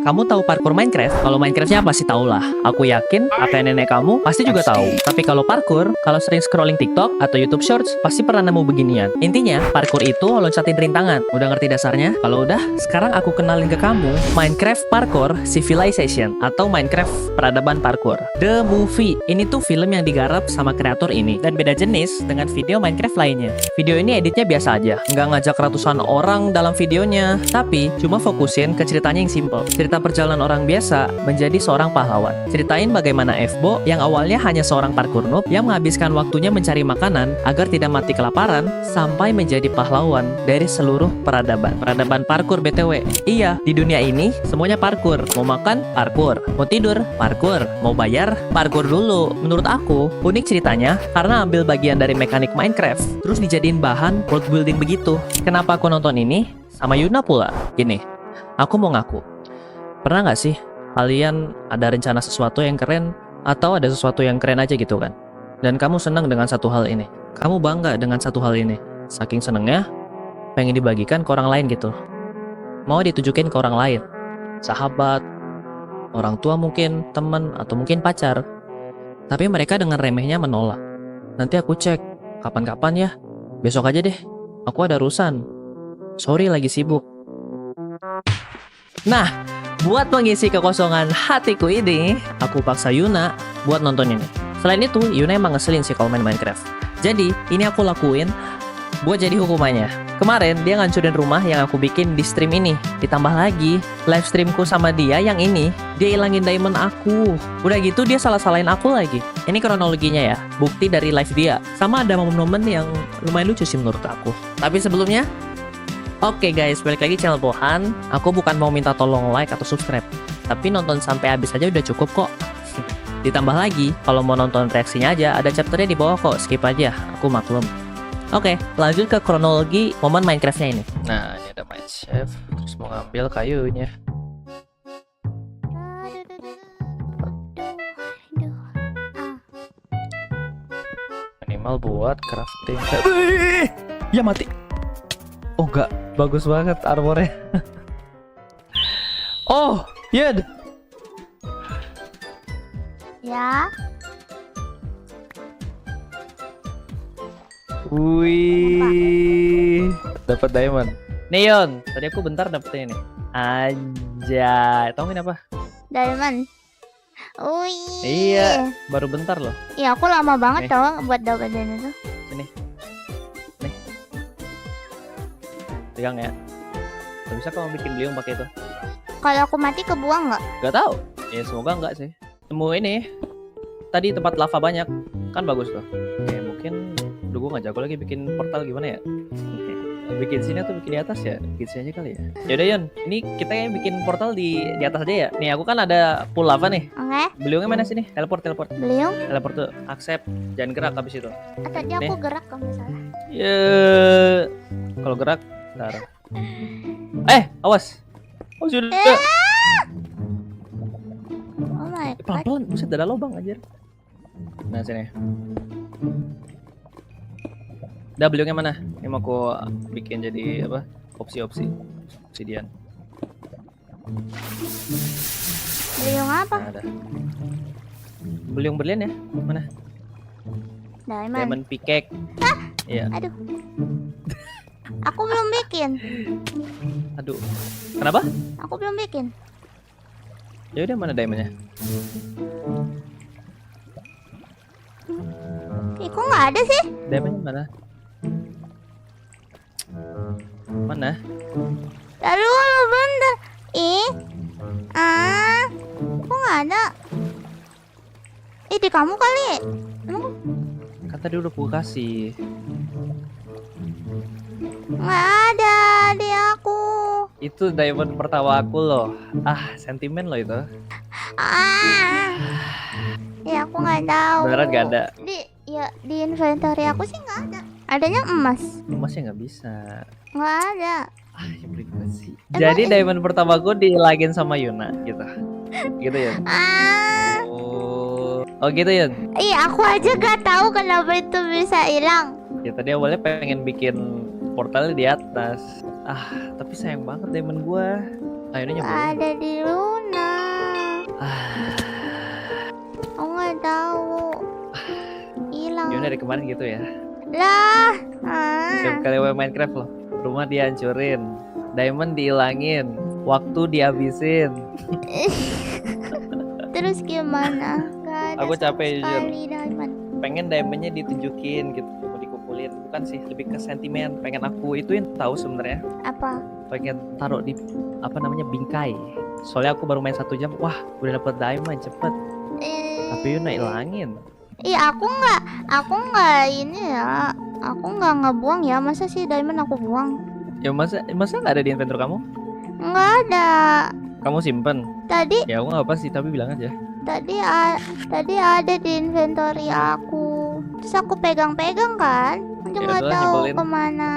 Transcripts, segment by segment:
Kamu tahu parkour Minecraft? Kalau Minecraftnya pasti tahu lah. Aku yakin kakek nenek kamu pasti juga tahu. Tapi kalau parkour, kalau sering scrolling TikTok atau YouTube Shorts, pasti pernah nemu beginian. Intinya, parkour itu loncatin rintangan. Udah ngerti dasarnya? Kalau udah, sekarang aku kenalin ke kamu Minecraft Parkour Civilization atau Minecraft Peradaban Parkour. The Movie. Ini tuh film yang digarap sama kreator ini dan beda jenis dengan video Minecraft lainnya. Video ini editnya biasa aja, nggak ngajak ratusan orang dalam videonya, tapi cuma fokusin ke ceritanya yang simple. Cerita perjalanan orang biasa menjadi seorang pahlawan. Ceritain bagaimana Evbo yang awalnya hanya seorang parkour noob yang menghabiskan waktunya mencari makanan agar tidak mati kelaparan sampai menjadi pahlawan dari seluruh peradaban. Peradaban parkour BTW. Iya, di dunia ini semuanya parkour. Mau makan, parkour. Mau tidur, parkour. Mau bayar, parkour dulu. Menurut aku, unik ceritanya karena ambil bagian dari mekanik Minecraft terus dijadiin bahan world building begitu. Kenapa aku nonton ini? Sama Yuna pula. Gini, aku mau ngaku. Pernah nggak sih kalian ada rencana sesuatu yang keren atau ada sesuatu yang keren aja gitu kan? Dan kamu senang dengan satu hal ini. Kamu bangga dengan satu hal ini. Saking senengnya, pengen dibagikan ke orang lain gitu. Mau ditujukin ke orang lain. Sahabat, orang tua mungkin, teman, atau mungkin pacar. Tapi mereka dengan remehnya menolak. Nanti aku cek, kapan-kapan ya. Besok aja deh, aku ada urusan. Sorry lagi sibuk. Nah, buat mengisi kekosongan hatiku ini, aku paksa Yuna buat nonton ini. Selain itu, Yuna emang ngeselin sih kalau main Minecraft. Jadi, ini aku lakuin buat jadi hukumannya. Kemarin, dia ngancurin rumah yang aku bikin di stream ini. Ditambah lagi, live streamku sama dia yang ini, dia ilangin diamond aku. Udah gitu, dia salah-salahin aku lagi. Ini kronologinya ya, bukti dari live dia. Sama ada momen-momen yang lumayan lucu sih menurut aku. Tapi sebelumnya, oke guys, balik lagi channel Bohan. Aku bukan mau minta tolong like atau subscribe, tapi nonton sampai habis aja udah cukup kok. Ditambah lagi, kalau mau nonton reaksinya aja, ada chapternya di bawah kok, skip aja, aku maklum. Oke, lanjut ke kronologi momen Minecraftnya ini. Nah, ini ada main chef, terus mau ngambil kayunya. Minimal buat crafting. Ya mati. Oh enggak, bagus banget armornya. Oh, Yud. Ya. Wih, dapat diamond. Neon, tadi aku bentar dapetnya nih. Anjay, tau nggak apa? Diamond. Wih. Iya, baru bentar loh. Iya, aku lama banget Nih. tau buat dapetin itu. Sini. Nih. Pegang ya. Gak bisa kamu bikin beliung pakai itu? Kalau aku mati kebuang nggak? Gak tahu. Ya semoga enggak sih. Temu ini. Tadi tempat lava banyak. Kan bagus tuh. Oke, mungkin gue gak jago lagi bikin portal gimana ya? Bikin sini atau bikin di atas ya? Bikin sini aja kali ya. Yaudah Yon, ini kita yang bikin portal di atas aja ya. Nih aku kan ada pool lava nih. Oke. Beliungnya mana sini? Teleport. Beliung. Teleport tuh. Accept. Jangan gerak habis itu. Tadi aku gerak kalau misalnya. Ya. Kalau gerak, ntar. Awas. Oh sudah. Oh my god. Pelan-pelan, buset ada lubang aja. Nah sini. Udah beliungnya mana? Ini mau aku bikin jadi apa? Opsi-opsi. Obsidian. Beliung apa? Nah, ada. Beliung berlian ya? Mana? Diamond. Diamond pickaxe. Iya. Aduh. Aku belum bikin. Aduh. Kenapa? Aku belum bikin. Ya udah mana diamondnya? Ih, kok nggak ada sih? Diamondnya mana? Mana? Lalu bentar. Kok nggak ada? Di kamu kali. Emang Kan tadi udah aku kasih. nggak ada di aku. Itu diamond pertama aku loh. Sentimen loh itu. Ya aku nggak tahu. Beneran nggak ada? Di inventory aku sih nggak ada. Adanya emas. Emasnya nggak bisa. Nggak ada. Ya berikut sih. Emang Jadi diamond pertama aku dilagin sama Yuna gitu. Gitu ya. Oh gitu ya. Iya, aku aja gak tahu kenapa itu bisa hilang. Ya tadi awalnya pengen bikin portal di atas. Tapi sayang banget diamond gua. Ayo ini Gak nyebelin. ada di Luna. Aku nggak tahu. Hilang. Yuna dari kemarin gitu ya. Lah. Setiap kali main Minecraft loh, rumah dihancurin, diamond dihilangin, waktu dihabisin. Terus gimana? Gak ada Aku sama capek, jujur. sekali diamond. Pengen diamondnya ditunjukin gitu, mau dikumpulin. Bukan sih, lebih ke sentimen. Pengen aku ituin tahu sebenarnya. Apa? Pengen taruh di apa namanya bingkai. Soalnya aku baru main 1 jam, wah udah dapet diamond cepet. Tapi Yuna hilangin. Aku nggak ini ya. Aku nggak ngebuang ya. Masa sih diamond aku buang? Ya masa nggak ada di inventor kamu? Nggak ada. Kamu simpen? Tadi Ya aku nggak apa sih, tapi bilang aja. tadi ada di inventory aku. Terus aku pegang-pegang kan. Aku Ya nggak udahlah, tahu nyebelin. kemana.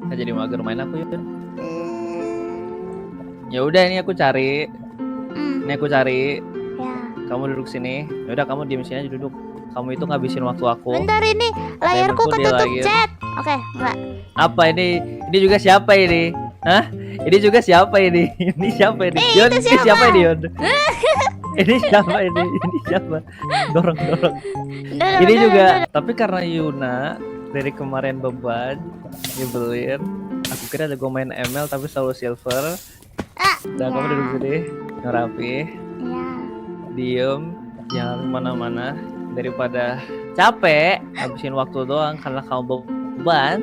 Nah, jadi mager main aku Yun. Hmm, Ya udah ini aku cari. hmm, Ini aku cari. ya. Kamu duduk sini. Ya udah kamu diem sini aja duduk. Kamu itu ngabisin waktu aku. Bentar ini layarku Diamondku ketutup dihilangin. chat. Oke, enggak. Apa ini? Ini juga siapa ini? Hah? Ini juga siapa ini? Ini siapa ini? Yon, itu ini siapa? siapa ini Yon? Ini siapa ini? Ini siapa? Dorong. Ini juga. Tapi karena Yuna dari kemarin beban, nyebelin. Aku kira ada gue main ML tapi selalu silver. Udah kamu duduk sini, ngerapi, Ya. diem, jangan kemana-mana. Daripada capek, habisin waktu doang karena kamu beban.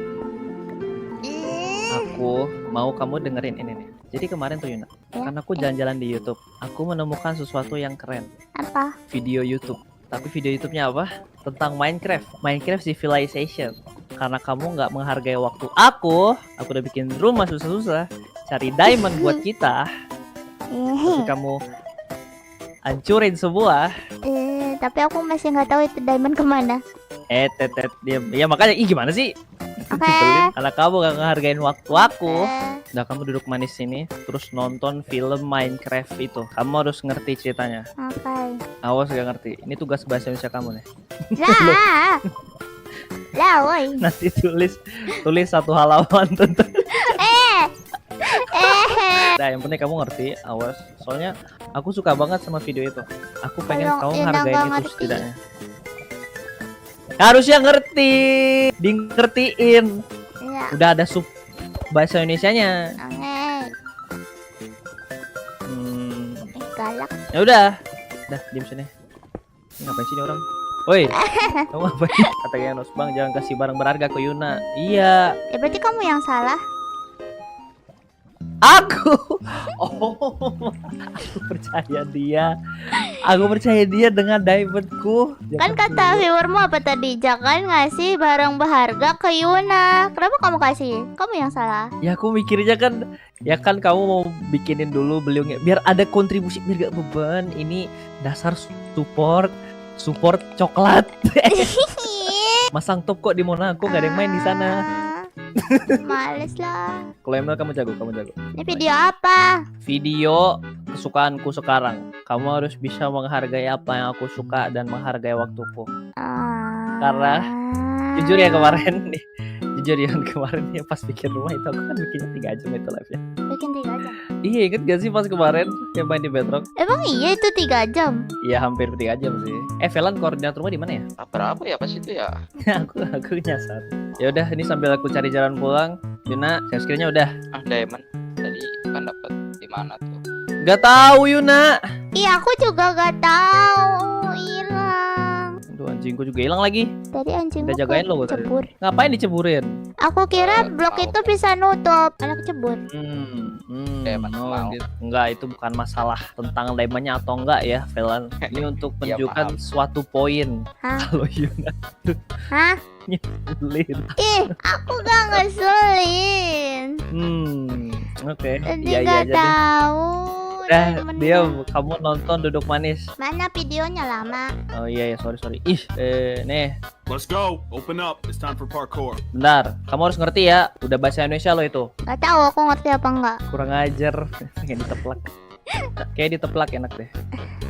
Aku mau kamu dengerin ini nih. Jadi kemarin tuh Yuna, karena aku jalan-jalan di YouTube, aku menemukan sesuatu yang keren. Apa? Video YouTube. Tapi video YouTube-nya apa? Tentang Minecraft Civilization. Karena kamu nggak menghargai waktu aku udah bikin rumah susah-susah, cari diamond buat kita. Tapi kamu hancurin semua. Tapi aku masih nggak tahu itu diamond kemana. Tetet dia. Ya makanya, gimana sih? Oke. Nyebelin. Karena kamu gak ngehargain waktu aku. Eh, Udah kamu duduk manis sini, terus nonton film Minecraft itu. Kamu harus ngerti ceritanya. Oke. Awas gak ngerti. Ini tugas bahasa Indonesia kamu nih. Lah. Lah, woi. Nanti tulis 1 halaman tentang. Nah, yang penting kamu ngerti. Awas. Soalnya aku suka banget sama video itu. Aku pengen Kalau kamu Ina ngehargain nggak itu ngerti. setidaknya. Harusnya ngerti, di ngertiin. Ya. Udah ada sub bahasa Indonesianya. Oke. Galak. Ya udah diem sini. Ini ngapain sih ini orang? Woi, kamu ngapain? Kata Yanos, bang jangan kasih barang berharga ke Yuna. Iya, Ya berarti kamu yang salah. aku. Oh, aku percaya dia. Aku percaya dia dengan diamondku. Kan kata viewermu apa tadi? Jangan ngasih barang berharga ke Yuna. Kenapa kamu kasih? Kamu yang salah. Ya aku mikirnya kan, ya kan kamu mau bikinin dulu beliaunya biar ada kontribusi, biar gak beban. Ini dasar support coklat. Masang top kok di Monaco, gak ada yang main di sana. Males lah. Kalau ML kamu jago. Ini video apa? Video kesukaanku sekarang. Kamu harus bisa menghargai apa yang aku suka dan menghargai waktuku. Karena jujur ya kemarin nih, ya pas bikin rumah itu aku kan bikinnya 3 jam itu live-nya. Bikin 3 jam. Iya, inget gak sih pas kemarin yang main di Bedrock? Emang iya itu 3 jam? Iya hampir 3 jam sih. Velan koordinat rumah di mana ya? Apa ya pas itu ya? aku nyasar. Ya udah, ini sambil aku cari jalan pulang. Yuna, share screen-nya udah. Diamond tadi kan dapat di mana tuh? Gak tahu Yuna. Iya aku juga gak tahu. Hilang. Aduh, anjingku juga hilang lagi. Tadi anjingku Udah jagain lo gua tadi. kecebur. Ngapain diceburin? Aku kira blok itu bisa nutup. Anak kecebur. Mau. Gitu. Enggak, itu bukan masalah tentang diamondnya atau enggak ya, Velan. Ini untuk Ya, menunjukkan paham. suatu poin. Hah? Kalau Yuna Hah? nyebelin. Ih, aku gak ngeselin. Oke. Tadi Iya gak aja deh. tahu. Udah, diamondnya. diam. Kamu nonton duduk manis. Mana videonya lama? Oh iya ya, sorry. Ih, nih, Let's go. Open up. It's time for parkour. bentar. Kamu harus ngerti ya. Udah bahasa Indonesia lo itu. Gak tahu aku ngerti apa enggak. Kurang ajar. Kayak diteplak. Kayak diteplak enak deh.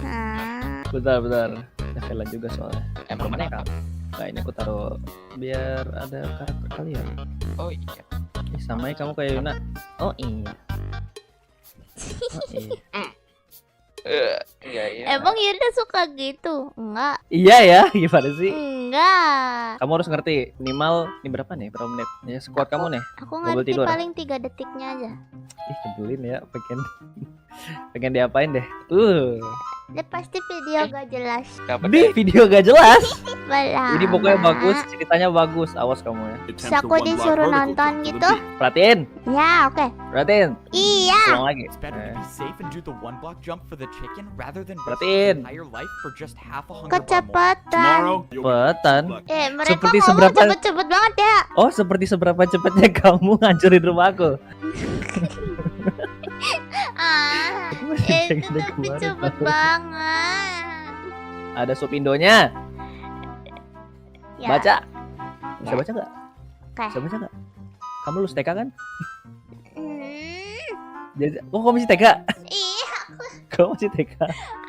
Nah, Bentar. Udah Velan juga soalnya. Emang Mana mana? Nah, ini aku taruh biar ada karakter kalian. Oh iya. Ih, sama ya kamu kayak Yuna. Oh iya. Iya iya. Emang Yuna suka gitu? Enggak. Iya ya, gimana sih? Enggak. Kamu harus ngerti minimal ini berapa nih? Berapa menit? Ya squad kamu nih. Aku Nggak boleh ngerti tidur. paling 3 detiknya aja. Ih, kebulin ya, pengen diapain deh. Dia pasti video gak jelas. Kapan Di video gak jelas. Balah. Ini pokoknya bagus, ceritanya bagus. Awas kamu ya. Attempt Terus the aku one block disuruh vertical nonton jump to the gitu? beat. Perhatiin, Ya, oke. perhatiin. Iya. Ulang lagi. It's better to be safe and do the one block jump for the chicken rather than risk Perhatiin. your entire life for just half a hunger bar more. Kecepatan. Tomorrow, you'll Cepetan. Mereka Seperti ngomong seberapa- cepet-cepet banget ya. Oh, seperti seberapa cepatnya kamu ngancurin rumahku. Itu tapi cepet banget. Ada sub Indonya. Ya. Baca. Bisa baca nggak? Oke. Bisa baca nggak? Kamu lulus TK kan? Hmm, Oh, kamu masih TK? Iya, Kamu masih TK?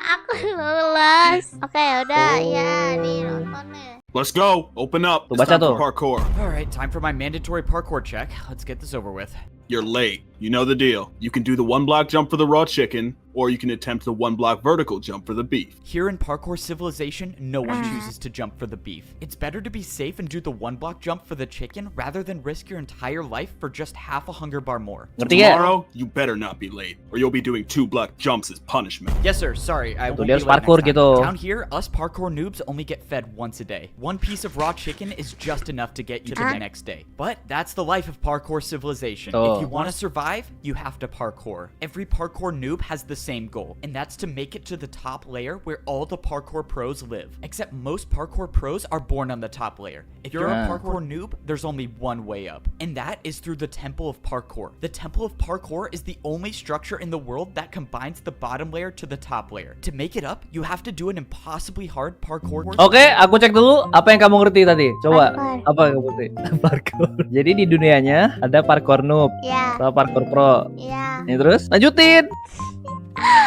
aku lulus. Oke, udah Oh. ya nih nonton nih. Let's go. Open up. Tuh, It's baca time tuh. for parkour. All right, time for my mandatory parkour check. Let's get this over with. You're late. You know the deal. You can do the one block jump for the raw chicken, or you can attempt the one block vertical jump for the beef. Here in Parkour Civilization, no one Ah. chooses to jump for the beef. It's better to be safe and do the one block jump for the chicken rather than risk your entire life for just half a hunger bar more. Ngerti nggak? Tomorrow, you better not be late, or you'll be doing 2 block jumps as punishment. Yes, sir. Sorry, I Tuh, won't dia be harus late parkour next time. gitu. Down here, us parkour noobs only get fed once a day. One piece of raw chicken is just enough to get you to the next day. But that's the life of Parkour Civilization. Tuh. If you want to survive, you have to parkour. Every parkour noob has the same goal, and that's to make it to the top layer where all the parkour pros live. Except most parkour pros are born on the top layer. If you're Yeah. a parkour noob, there's only one way up, and that is through the Temple of Parkour. The Temple of Parkour is the only structure in the world that combines the bottom layer to the top layer. To make it up, you have to do an impossibly hard parkour. Oke, aku cek dulu apa yang kamu ngerti tadi. Coba, Parkour. apa yang kamu ngerti? Parkour. Jadi di dunianya ada parkour noob Ya, sama parkour pro. ya. Ini terus, lanjutin.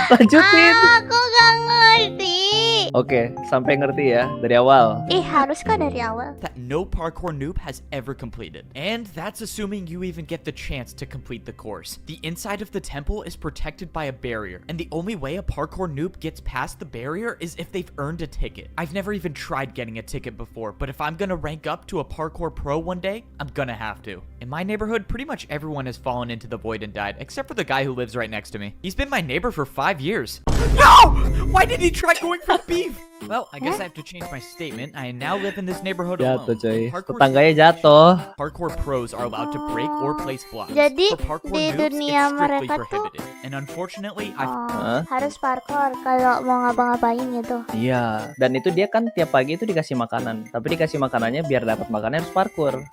Lanjutin. Aku gak ngerti. Oke, sampai ngerti ya dari awal. Harus kah dari awal? That no parkour noob has ever completed. And that's assuming you even get the chance to complete the course. The inside of the temple is protected by a barrier, and the only way a parkour noob gets past the barrier is if they've earned a ticket. I've never even tried getting a ticket before, but if I'm gonna rank up to a parkour pro one day, I'm gonna have to. In my neighborhood, pretty much everyone has fallen into the void and died, except for the guy who lives right next to me. He's been my neighbor for 5 years. No! Why did he try going for beef? Well, I guess I have to change my statement. I now live in this neighborhood Jatuh alone. coy. Parkour Tetangganya jatuh. Parkour pros are allowed to break or place blocks. Jadi, For parkour di noobs, dunia it's strictly mereka tuh- prohibited. And unfortunately, I've Oh, harus parkour kalau mau ngapa-ngapain gitu. Iya, dan itu dia kan tiap pagi itu dikasih makanan. Tapi dikasih makanannya biar dapat makannya harus parkour.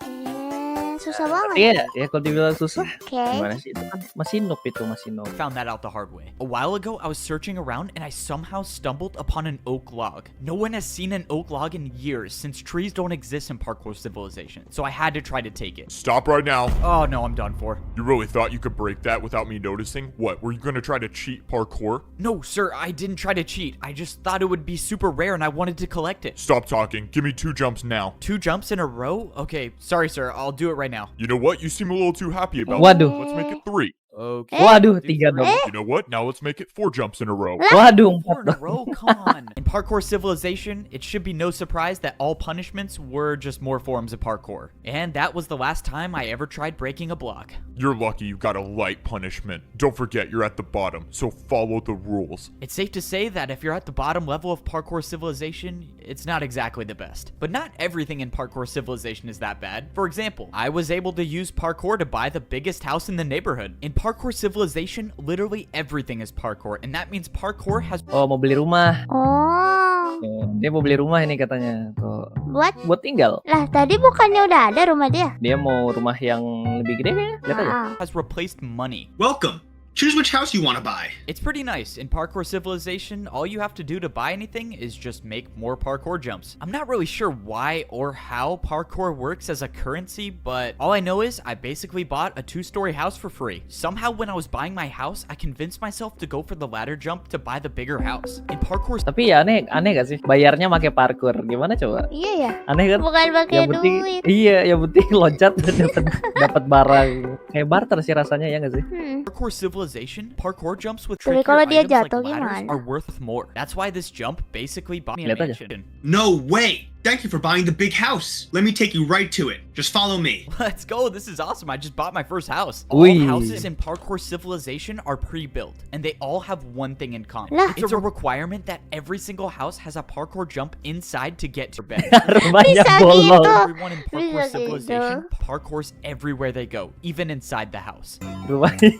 Susah banget. Iya, ya kalau dibilang susah, Oke. gimana sih itu kan masih noob itu, masih noob. found that out the hard way. A while ago, I was searching around and I somehow stumbled upon an oak log. No one has seen an oak log in years since trees don't exist in Parkour Civilization, so I had to try to take it. Stop right now. Oh no, I'm done for. You really thought you could break that without me noticing? What, were you gonna try to cheat parkour? No, sir, I didn't try to cheat. I just thought it would be super rare and I wanted to collect it. Stop talking. Give me 2 jumps now. 2 jumps in a row? Okay, sorry, sir. I'll do it right now. You know what? You seem a little too happy about Waduh. it. Let's make it 3. Okay. Waduh, 3 dong. You know what? Now let's make it 4 jumps in a row. Waduh, 4 4 in a dong. row? Come on. In Parkour Civilization, it should be no surprise that all punishments were just more forms of parkour. And that was the last time I ever tried breaking a block. You're lucky you got a light punishment. Don't forget you're at the bottom, so follow the rules. It's safe to say that if you're at the bottom level of Parkour Civilization, it's not exactly the best. But not everything in Parkour Civilization is that bad. For example, I was able to use parkour to buy the biggest house in the neighborhood. In Parkour Civilization, literally everything is parkour, and that means parkour has Oh, mau beli rumah. Oh, Dia mau beli rumah ini katanya. Tuh, buat tinggal. lah tadi bukannya udah ada rumah dia? Dia mau rumah yang lebih gede kayaknya. Lihat aja. Ah. replaced money. Welcome. Choose which house you want to buy. It's pretty nice. In Parkour Civilization, all you have to do to buy anything is just make more parkour jumps. I'm not really sure why or how parkour works as a currency, but all I know is I basically bought a 2-story house for free. Somehow when I was buying my house, I convinced myself to go for the ladder jump to buy the bigger house. In Parkour Tapi ya aneh gak sih? Bayarnya pakai parkour. Gimana coba? Iya ya. Aneh kan? Bukan pakai Yang penting duit. iya, yang penting loncat dan dapat barang. Kayak barter sih rasanya ya nggak sih? Parkour Civilization, parkour jumps with Tapi trickier kalau dia items like jatuh ladders gimana? are worth more. That's why this jump basically bought me a Lihat aja. mansion. No way! Thank you for buying the big house. Let me take you right to it. Just follow me. Let's go. This is awesome. I just bought my first house. Wee. All houses in Parkour Civilization are pre-built, and they all have one thing in common. Lah. It's a requirement that every single house has a parkour jump inside to get to your bed. Rumahnya Bisa bolong. gitu. Everyone in Parkour Bisa gitu. Civilization parkours everywhere they go, even inside the house. Rumahnya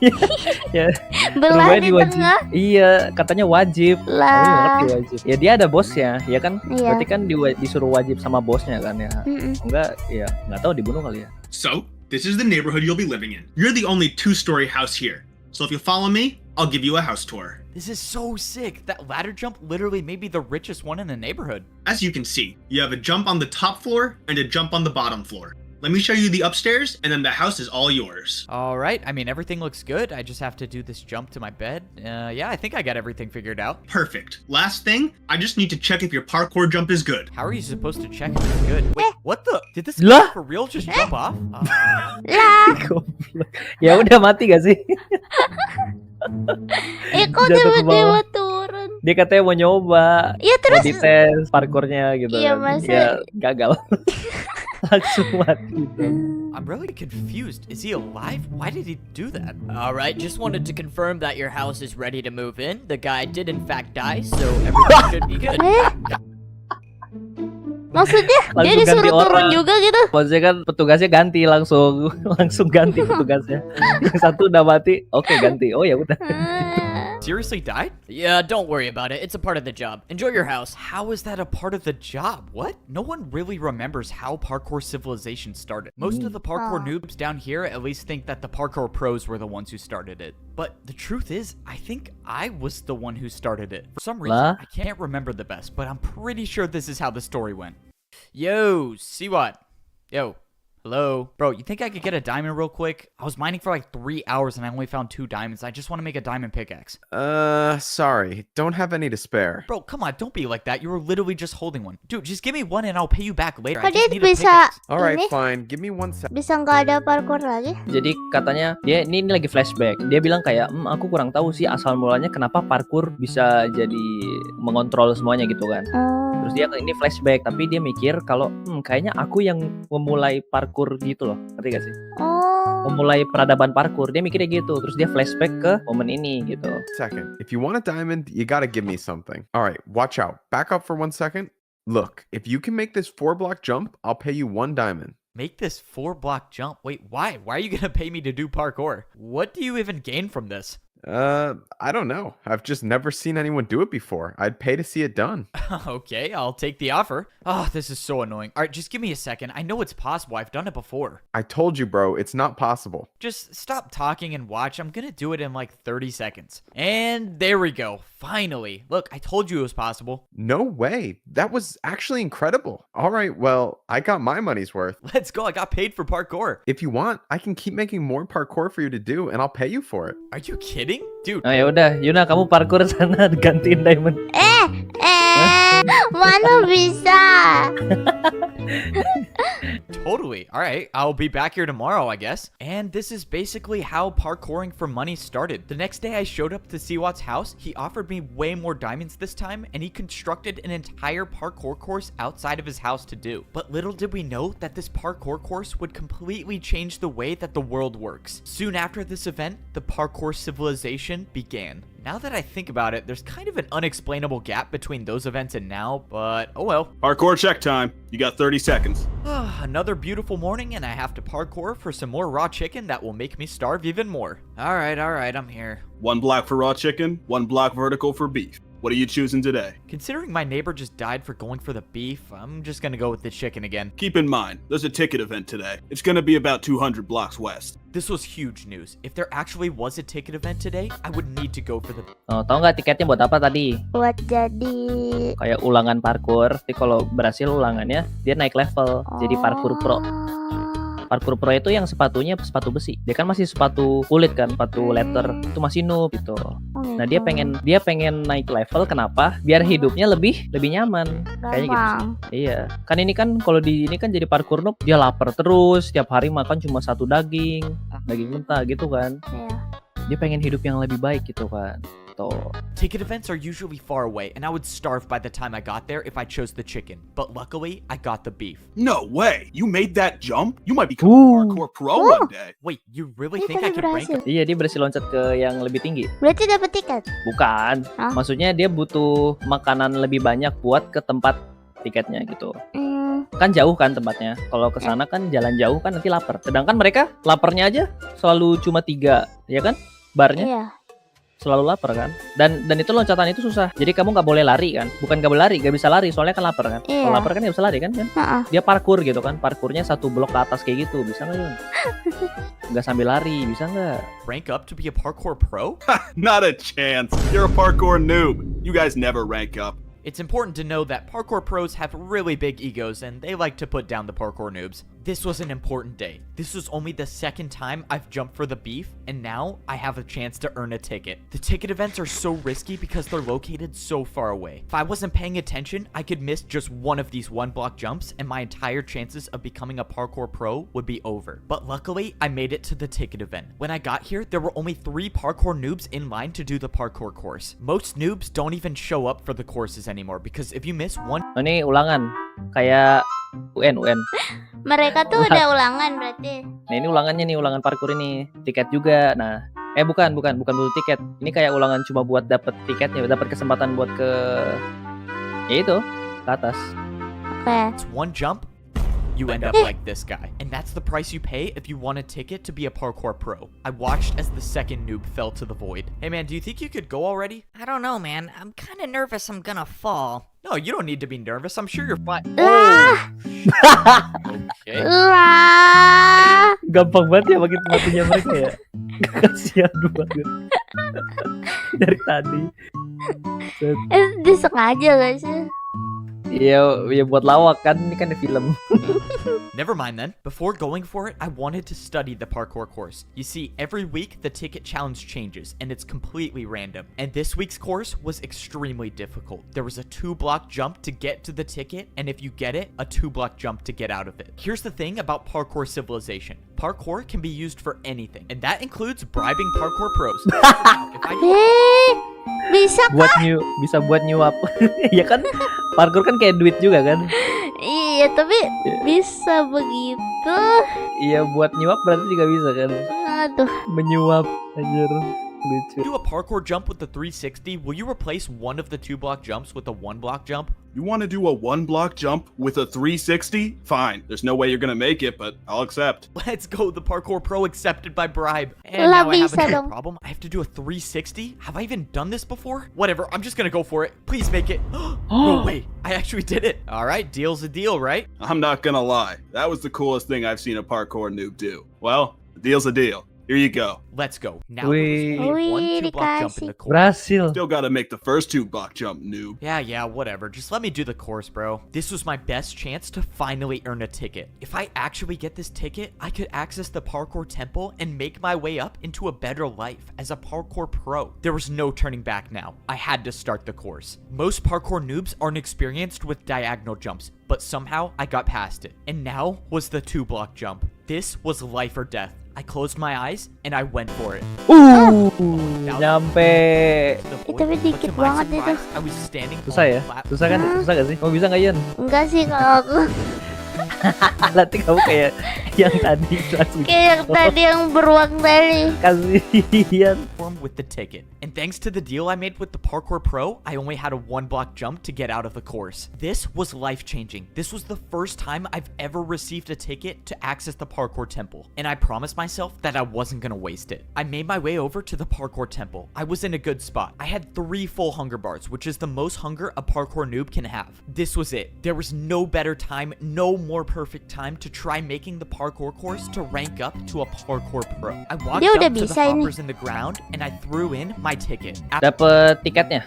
ya. Belah Rumahnya di diwajib. tengah. Iya, katanya wajib. Tapi nggak Lah. ngerti wajib. Ya dia ada bosnya, ya kan? Iya. Berarti kan disuruh wajib sama bosnya kan ya. Mm-mm. Enggak, ya nggak tahu dibunuh kali ya. So, this is the neighborhood you'll be living in. You're the only 2-story house here. So if you follow me, I'll give you a house tour. This is so sick. That ladder jump literally made me the richest one in the neighborhood. As you can see, you have a jump on the top floor and a jump on the bottom floor. Let me show you the upstairs, and then the house is all yours. All right. I mean, everything looks good. I just have to do this jump to my bed. Yeah, I think I got everything figured out. Perfect. Last thing, I just need to check if your parkour jump is good. How are you supposed to check if it's good? Wait, what the? Did this Lah. guy for real just jump off? Lah. Goblok. Ya udah mati gak sih? Kok Jatuh ke tiba-tiba bawah. turun? Dia katanya mau nyoba, Ya mau terus dites parkurnya gitu Iya, kan. masa- Ya gagal. Langsung mati gitu. I'm really confused. Is he alive? Why did he do that? Alright, just wanted to confirm that your house is ready to move in. The guy did in fact die, so everything should be good. maksudnya dia Langsung disuruh ganti turun orang. juga gitu. Maksudnya kan petugasnya ganti langsung langsung ganti petugasnya. Yang satu udah mati, oke ganti. Oh ya udah. Seriously died? Yeah, don't worry about it. It's a part of the job. Enjoy your house. How is that a part of the job? What? No one really remembers how Parkour Civilization started. Most of the parkour noobs down here at least think that the Parkour Pros were the ones who started it. But the truth is, I think I was the one who started it. For some reason, Lah? I can't remember the best, but I'm pretty sure this is how the story went. Yo, see what? Yo. Hello? Bro, you think I could get a diamond real quick? I was mining for like 3 hours and I only found 2 diamonds. I just want to make a diamond pickaxe. Sorry. Don't have any to spare. Bro, come on, don't be like that. You were literally just holding one. Dude, just give me one and I'll pay you back later. Kok I dia just need a bisa pickaxe. Alright, ini fine. Give me 1 sec. bisa nggak ada parkour lagi? Jadi katanya dia ini lagi flashback. Dia bilang kayak, aku kurang tahu sih asal mulanya kenapa parkour bisa jadi mengontrol semuanya gitu kan. Terus dia ini flashback, tapi dia mikir kalau kayaknya aku yang memulai parkour gitu loh. Ngerti gak sih? Oh. Memulai peradaban parkour. Dia mikirnya gitu. Terus dia flashback ke momen ini gitu. Second. If you want a diamond, you gotta give me something. Alright, watch out. Back up for 1 second. Look, if you can make this 4-block jump, I'll pay you 1 diamond. Make this 4-block jump? Wait, why? Why are you gonna pay me to do parkour? What do you even gain from this? I don't know. I've just never seen anyone do it before. I'd pay to see it done. Okay, I'll take the offer. Oh, this is so annoying. Alright, just give me a second. I know it's possible. I've done it before. I told you, bro, it's not possible. Just stop talking and watch. I'm gonna do it in like 30 seconds. And there we go. Finally. Look, I told you it was possible. No way. That was actually incredible. Alright, well, I got my money's worth. Let's go. I got paid for parkour. If you want, I can keep making more parkour for you to do, and I'll pay you for it. Are you kidding? Dude, Nah ya udah, Yuna kamu parkour sana gantiin diamond. Mana bisa? totally. All right, I'll be back here tomorrow, I guess. And this is basically how parkouring for money started. The next day I showed up to Siwat's house. He offered me way more diamonds this time, and he constructed an entire parkour course outside of his house to do. But little did we know that this parkour course would completely change the way that the world works. Soon after this event, the Parkour Civilization began. Now that I think about it, there's kind of an unexplainable gap between those events and now, but oh well. Parkour check time. You got 30 seconds. Another beautiful morning and I have to parkour for some more raw chicken that will make me starve even more. Alright, I'm here. 1 block for raw chicken, 1 block vertical for beef. What are you choosing today? Considering my neighbor just died for going for the beef, I'm just gonna go with the chicken again. Keep in mind, there's a ticket event today. It's gonna be about 200 blocks west. This was huge news. If there actually was a ticket event today, I would need to go for the... Oh, tahu nggak tiketnya buat apa tadi? Buat jadi Kayak ulangan parkour. Tapi kalau berhasil ulangannya, dia naik level jadi parkour pro. Parkour Pro itu yang sepatunya sepatu besi. Dia kan masih sepatu kulit kan, sepatu leather. Itu masih noob gitu. Nah, dia pengen naik level. Kenapa? Biar hidupnya lebih nyaman. Kayaknya gitu sih. Iya. Kan ini kan kalau di ini kan jadi parkour noob, dia lapar terus, setiap hari makan cuma satu daging mentah gitu kan. Iya. Dia pengen hidup yang lebih baik gitu kan. Tuh. Ticket events are usually far away, and I would starve by the time I got there if I chose the chicken. But luckily, I got the beef. No way! You made that jump? You might become a parkour pro one day. Wait, you really Dia think I tadi can rank berhasil. up? Iya, dia berhasil loncat ke yang lebih tinggi. Berarti dapat tiket. Bukan. Hah? Maksudnya dia butuh makanan lebih banyak buat ke tempat tiketnya gitu. Kan jauh kan tempatnya. Kalau ke sana kan jalan jauh kan nanti lapar. Sedangkan mereka laparnya aja selalu cuma 3, ya kan? Barnya Iya. selalu lapar kan. Dan itu loncatan itu susah. Jadi kamu nggak boleh lari kan? Bukan nggak boleh lari, nggak bisa lari soalnya kan lapar kan. Iya. Kalau lapar kan nggak bisa lari kan? Heeh. Dia parkur gitu kan. Parkurnya 1 blok ke atas kayak gitu. Bisa nggak Yun? Nggak sambil lari, bisa nggak? Rank up to be a parkour pro? Not a chance. You're a parkour noob. You guys never rank up. It's important to know that parkour pros have really big egos and they like to put down the parkour noobs. This was an important day. This was only the second time I've jumped for the beef, and now I have a chance to earn a ticket. The ticket events are so risky because they're located so far away. If I wasn't paying attention, I could miss just one of these 1-block jumps and my entire chances of becoming a parkour pro would be over. But luckily, I made it to the ticket event. When I got here, there were only 3 parkour noobs in line to do the parkour course. Most noobs don't even show up for the courses anymore because if you miss one Oh, ini ulangan. Kayak UN. Mereka tuh udah ulangan berarti. Nah, ini ulangannya nih, ulangan parkour ini. Tiket juga. Nah, bukan butuh tiket. Ini kayak ulangan cuma buat dapet tiketnya, dapat kesempatan buat ke ya itu, ke atas. Oke. It's one jump, you end up like this guy. And that's the price you pay if you want a ticket to be a parkour pro. I watched as the second noob fell to the void. Hey man, do you think you could go already? I don't know, man. I'm kind of nervous I'm gonna fall. No, you don't need to be nervous. I'm sure you're fine. Lah, Okay. lah. Gampang banget ya makin matinya mereka ya. Kasihan banget. Dari tadi. Disengaja gak sih? Iya, buat lawak kan, ini kan di film. Never mind then. Before going for it, I wanted to study the parkour course. You see, every week the ticket challenge changes and it's completely random. And this week's course was extremely difficult. There was a 2-block jump to get to the ticket, and if you get it, a 2-block jump to get out of it. Here's the thing about Parkour Civilization. Parkour can be used for anything, and that includes bribing parkour pros. Now, if I do Bisa Bisa buat nyuap. Ya kan, parkour kan kayak duit juga kan. Iya, tapi bisa begitu. Iya, buat nyuap berarti juga bisa kan. Aduh. Menyuap, anjir. Lucu. do a parkour jump with the 360, will you replace one of the 2-block jumps with a 1-block jump? You want to do a 1-block jump with a 360? Fine. There's no way you're gonna make it, but I'll accept. Let's go, the parkour pro accepted by bribe. And Lah, now I have bisa another dong. problem. I have to do a 360? Have I even done this before? Whatever, I'm just gonna go for it. Please make it. No way, I actually did it. All right, deal's a deal, right? I'm not gonna lie. That was the coolest thing I've seen a parkour noob do. Well, the deal's a deal. Here you go. Let's go. Now there Wih. was only one Wih, 2-block jump in the course. Berhasil. Still gotta make the first 2-block jump, noob. Yeah, whatever. Just let me do the course, bro. This was my best chance to finally earn a ticket. If I actually get this ticket, I could access the parkour temple and make my way up into a better life as a parkour pro. There was no turning back now. I had to start the course. Most parkour noobs aren't experienced with diagonal jumps, but somehow I got past it. And now was the 2-block jump. This was life or death. I closed my eyes and I went for it. Nyampe. Tapi dikit banget itu. I was standing Susah ya? flat. Susah kan? Susah gak sih? Kamu bisa gak Yun? Enggak sih kalau aku. Nanti kamu kayak yang tadi langsung Kayak yang tadi yang beruang tadi. kasihan. With the ticket. And thanks to the deal I made with the Parkour Pro, I only had a 1-block jump to get out of the course. This was life-changing. This was the first time I've ever received a ticket to access the Parkour Temple. And I promised myself that I wasn't gonna waste it. I made my way over to the Parkour Temple. I was in a good spot. I had 3 full hunger bars, which is the most hunger a parkour noob can have. This was it. There was no better time, no more perfect time to try making the parkour course to rank up to a Parkour Pro. I walked Dia udah up to the bisa ini. hoppers in the ground and I threw in my ticket. Dapat tiketnya.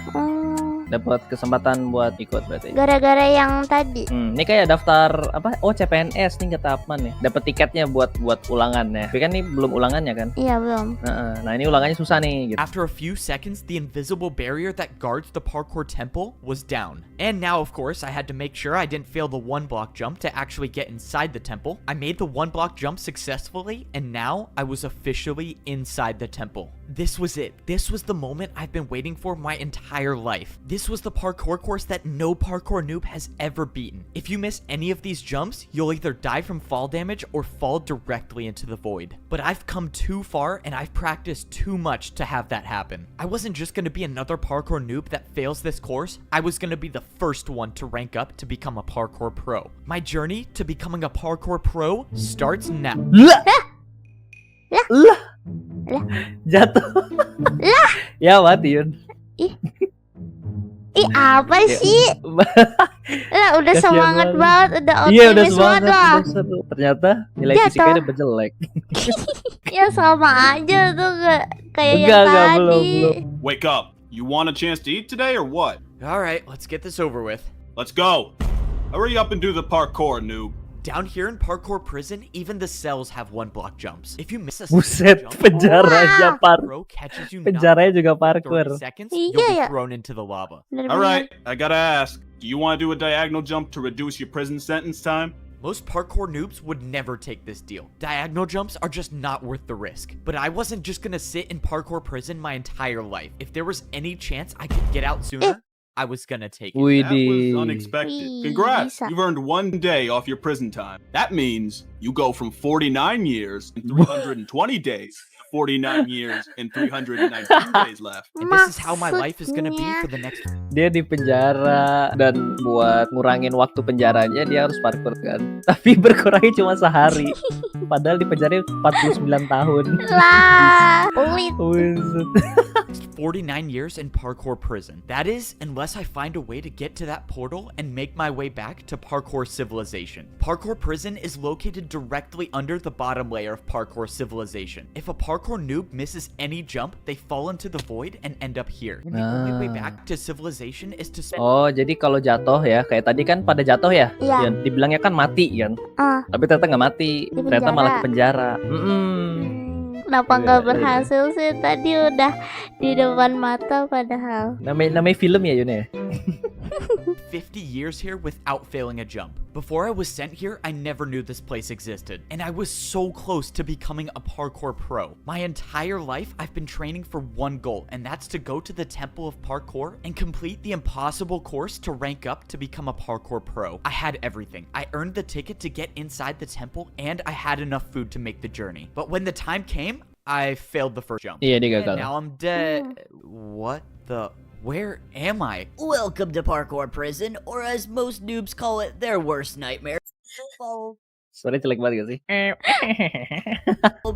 dapat kesempatan buat ikut berarti. Gara-gara yang tadi. Ini kayak daftar apa? Oh, CPNS nih kata Apman nih. Dapat tiketnya buat ulangan ya. Tapi kan ini belum ulangannya kan? Iya, belum. Nah, ini ulangannya susah nih gitu. After a few seconds, the invisible barrier that guards the parkour temple was down. And now, of course, I had to make sure I didn't fail the 1 block jump to actually get inside the temple. I made the 1 block jump successfully, and now I was officially inside the temple. This was it. This was the moment I've been waiting for my entire life. This was the parkour course that no parkour noob has ever beaten. If you miss any of these jumps, you'll either die from fall damage or fall directly into the void. But I've come too far and I've practiced too much to have that happen. I wasn't just going to be another parkour noob that fails this course. I was going to be the first one to rank up to become a parkour pro. My journey to becoming a parkour pro starts now. Jatuh. Ya mati Yun. Ih, apa sih? Lah, udah Kasian semangat banget, udah Iya udah optimis semangat. banget lah. Udah seru. Ternyata nilai Jatuh. fisikanya udah jelek. Ya sama aja tuh kayak yang Enggak, tadi. belum. Wake up. You want a chance to eat today or what? All right, let's get this over with. Let's go. Hurry up and do the parkour, noob. Down here in Parkour Prison, even the cells have 1 block jumps. If you miss a Buset, jump, penjaranya pro catches you penjaranya juga not parkur. 30 seconds, Iya, you'll be ya. thrown into the lava. All right, I gotta ask. Do you want to do a diagonal jump to reduce your prison sentence time? Most parkour noobs would never take this deal. Diagonal jumps are just not worth the risk. But I wasn't just gonna sit in Parkour Prison my entire life. If there was any chance I could get out sooner, I was gonna take it. That was Widih. unexpected. Wih, Congrats, bisa. you've earned 1 day off your prison time. That means you go from 49 years and 320 days to 49 years and 319 days left. And this is how my life is gonna be for the next... Dia di penjara dan buat ngurangin waktu penjaranya dia harus parkur kan. Tapi berkurangnya cuma sehari. Padahal di penjara 49 tahun. Lah, pelit. Buset. 49 years in Parkour Prison. That is, unless I find a way to get to that portal and make my way back to Parkour Civilization. Parkour Prison is located directly under the bottom layer of Parkour Civilization. If a parkour noob misses any jump, they fall into the void and end up here. The only way back to Civilization is to spend... Oh, jadi kalau jatuh ya, kayak tadi kan pada jatuh ya, Iya. Yan, dibilangnya kan mati kan. Ah. Tapi ternyata nggak mati, Di ternyata malah ke penjara. penjara. Kenapa Iya, nggak iya. berhasil sih? Tadi udah di depan mata padahal. Namanya film ya Yun ya. 50 years here without failing a jump. Before I was sent here, I never knew this place existed, and I was so close to becoming a parkour pro. My entire life, I've been training for one goal, and that's to go to the Temple of Parkour and complete the impossible course to rank up to become a parkour pro. I had everything. I earned the ticket to get inside the temple, and I had enough food to make the journey. But when the time came, I failed the first jump. Iya dia And gagal. now I'm dead. What the... Where am I? Welcome to Parkour Prison, or as most noobs call it, their worst nightmare. Follow Suaranya jelek banget gak sih?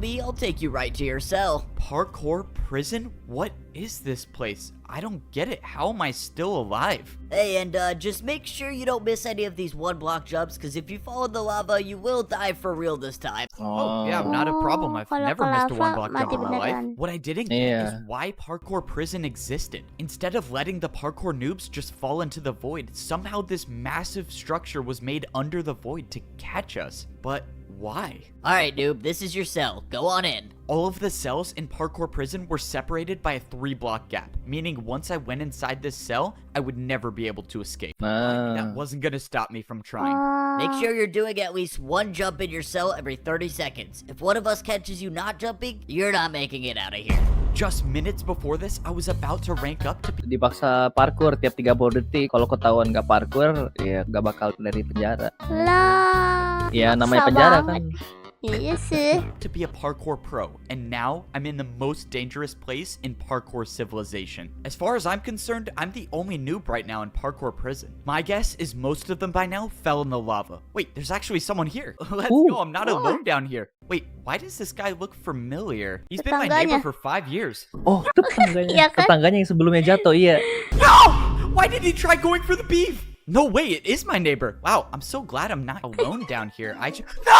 me, I'll take you right to your cell. Parkour Prison? What is this place? I don't get it. How am I still alive? Hey, and just make sure you don't miss any of these 1-block jumps, because if you fall in the lava, you will die for real this time. Oh, yeah, not a problem. I've Kalau never ke missed a lava, 1-block mati jump in my life. beneran. What I didn't get is Yeah. why Parkour Prison existed. Instead of letting the parkour noobs just fall into the void, somehow this massive structure was made under the void to catch us. But why? Alright, noob, this is your cell. Go on in. All of the cells in Parkour Prison were separated by a 3-block gap, meaning once I went inside this cell, I would never be able to escape. Nah. That wasn't gonna stop me from trying. Make sure you're doing at least 1 jump in your cell every 30 seconds. If one of us catches you not jumping, you're not making it out of here. Just minutes before this, I was about to rank up to Dipaksa parkur tiap 30 detik. Kalau ketahuan nggak parkur, ya nggak bakal dari penjara. Lah. Ya namanya maksa penjara banget. kan. Iya sih. be a parkour pro, and now I'm in the most dangerous place in Parkour Civilization. As far as I'm concerned, I'm the only noob right now in Parkour Prison. My guess is most of them by now fell in the lava. Wait, there's actually someone here. Let's Ooh. go, I'm not alone down here. Wait, why does this guy look familiar? He's been my neighbor Tetangganya. for 5 years. Oh, tetangganya. Iya kan? Tetangganya yang sebelumnya jatuh, iya. No! Why did he try going for the beef? No way, it is my neighbor. Wow, I'm so glad I'm not alone down here. No!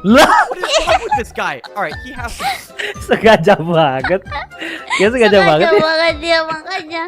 Lah, What is wrong with this guy? All right, he has to. sengaja banget. Ya sengaja banget ya. banget dia makanya.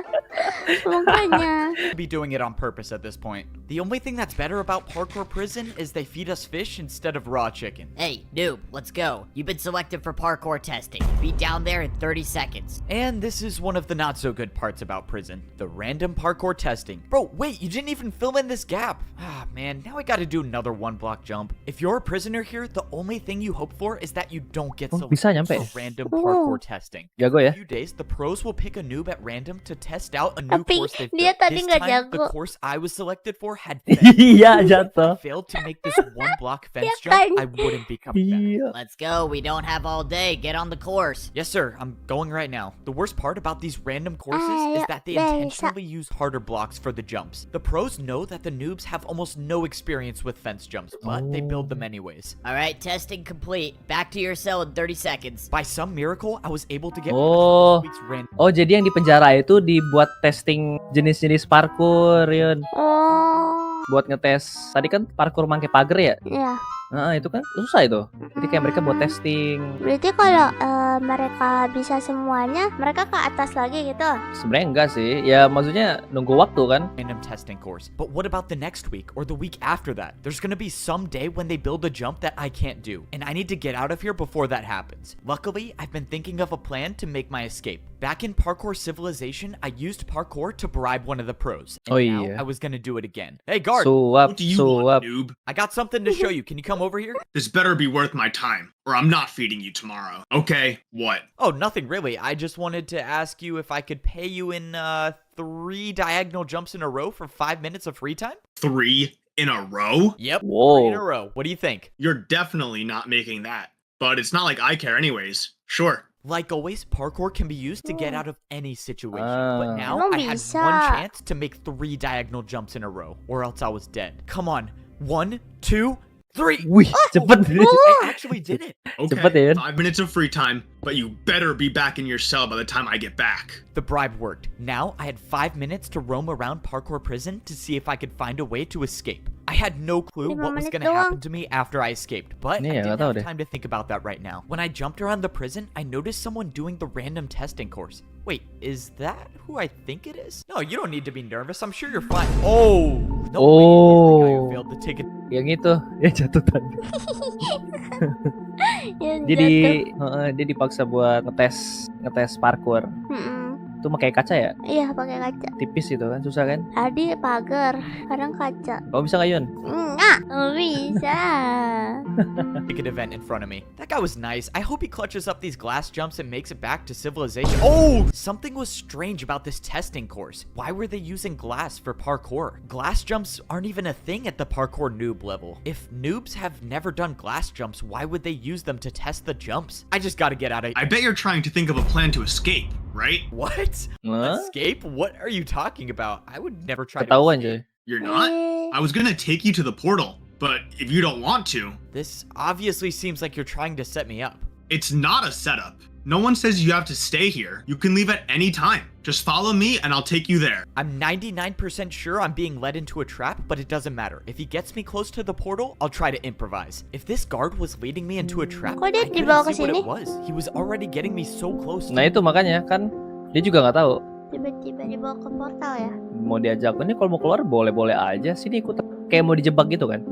Be doing it on purpose at this point. The only thing that's better about Parkour Prison is they feed us fish instead of raw chicken. Hey, Noob, let's go. You've been selected for parkour testing. Be down there in 30 seconds. And this is one of the not so good parts about prison, the random parkour testing. Bro, wait, you didn't even fill in this gap. Ah, man, now I gotta do another 1-block jump. If you're a prisoner here, the only thing you hope for is that you don't get Oh, bisa selected nyampe. for random parkour testing. Jago In ya. a few days, the pros will pick a noob at random to test out a new Tapi course they've dia built. tadi This nggak time, the jago. course I was selected for had fence. Iya, If I jatuh. failed to make this 1-block fence Dia jump, kan. I wouldn't be coming back. Iya. Let's go. We don't have all day. Get on the course. Yes, sir. I'm going right now. The worst part about these random courses is Ayo, that they bisa. intentionally use harder blocks for the jumps. The pros know that the noobs have almost no experience with fence jumps, but they build them anyways. All right, testing complete. Back to your cell in 30 seconds. By some miracle, I was able to get Oh. past this week's random. Oh, jadi yang di penjara itu dibuat testing jenis-jenis parkour, Yun. Oh, Buat ngetes. Tadi kan parkour pakai pagar ya? ya. Nah, itu kan susah itu. Jadi kayak mereka buat testing. Berarti kalau mereka bisa semuanya, mereka ke atas lagi gitu. Sebenarnya enggak sih. Ya maksudnya nunggu waktu kan. Random testing course. But what about the next week or the week after that? There's gonna be some day when they build a jump that I can't do, and I need to get out of here before that happens. Luckily, I've been thinking of a plan to make my escape. Back in Parkour Civilization, I used parkour to bribe one of the pros. And Oh, now iya. I was gonna do it again. Hey guard, What Suap, do you suap. want, noob? I got something to show you. Can you come over here? This better be worth my time, or I'm not feeding you tomorrow. Okay, what? Oh, nothing really. I just wanted to ask you if I could pay you in 3 diagonal jumps in a row for 5 minutes of free time? 3 in a row? Yep, 3 Whoa. in a row. What do you think? You're definitely not making that. But it's not like I care anyways. Sure. Like always, parkour can be used to get out of any situation. But Ah. now Emang I had bisa. one chance to make 3 diagonal jumps in a row, or else I was dead. Come on. 1, 2, 3. Wih, cepet. I actually did it. Okay, Cepet ya. 5 minutes of free time, but you better be back in your cell by the time I get back. The bribe worked. Now I had 5 minutes to roam around Parkour Prison to see if I could find a way to escape. I had no clue 5 what was menit going to happen doang. to me after I escaped, but Iya, I didn't nggak tahu have deh. time to think about that right now. When I jumped around the prison, I noticed someone doing the random testing course. Wait, is that who I think it is? No, you don't need to be nervous. I'm sure you're fine. Oh! No way, he's the guy who Oh. failed the ticket. Yang itu, ya jatuh tadi. Yang Jadi, jatuh. dia dipaksa buat ngetes parkour. Mm-mm. Itu pakai kaca ya? Iya, pakai kaca. Tipis itu kan, susah kan? Tadi pagar, sekarang kaca. Kamu bisa nggak, Yun? Enggak, nggak bisa. Ticket event in front of me. That guy was nice. I hope he clutches up these glass jumps and makes it back to civilization. Oh! Something was strange about this testing course. Why were they using glass for parkour? Glass jumps aren't even a thing at the parkour noob level. If noobs have never done glass jumps, why would they use them to test the jumps? I just gotta get out of I bet you're trying to think of a plan to escape, right? What? Hah? Escape? What are you talking about? I would never try to Ketahuan escape. cuy. You're not? I was gonna take you to the portal, but if you don't want to, This obviously seems like you're trying to set me up. it's not a setup. No one says you have to stay here. You can leave at any time. Just follow me and I'll take you there. I'm 99% sure I'm being led into a trap, but it doesn't matter. If he gets me close to the portal, I'll try to improvise. If this guard was leading me into a trap, Kok dia I couldn't dibawa ke see what sini? it was. He was already getting me so close. Nah itu makanya kan dia juga nggak tahu Tiba-tiba dibawa ke portal ya. mau diajak. Ini kalau mau keluar boleh-boleh aja. Sini ikut kayak mau dijebak gitu kan.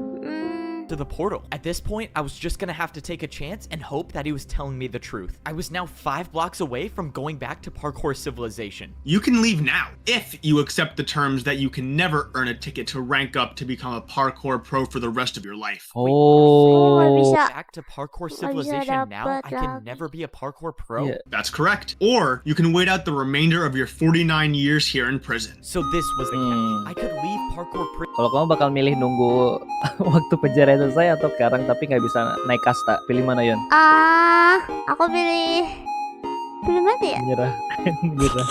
To the portal. At this point, I was just gonna have to take a chance and hope that he was telling me the truth. I was now 5 blocks away from going back to Parkour Civilization. You can leave now if you accept the terms that you can never earn a ticket to rank up to become a parkour pro for the rest of your life. Oh. Nggak bisa. Back to Parkour bisa Civilization now, dapet I can lagi. never be a Parkour pro. Iya. That's correct. Or you can wait out the remainder of your 49 years here in prison. So this was the catch. I could leave Parkour Pro. Kalau kamu bakal milih nunggu waktu penjara selesai atau sekarang tapi nggak bisa naik kasta, pilih mana Yun? Aku pilih mati ya? Menyerah. Menyerah.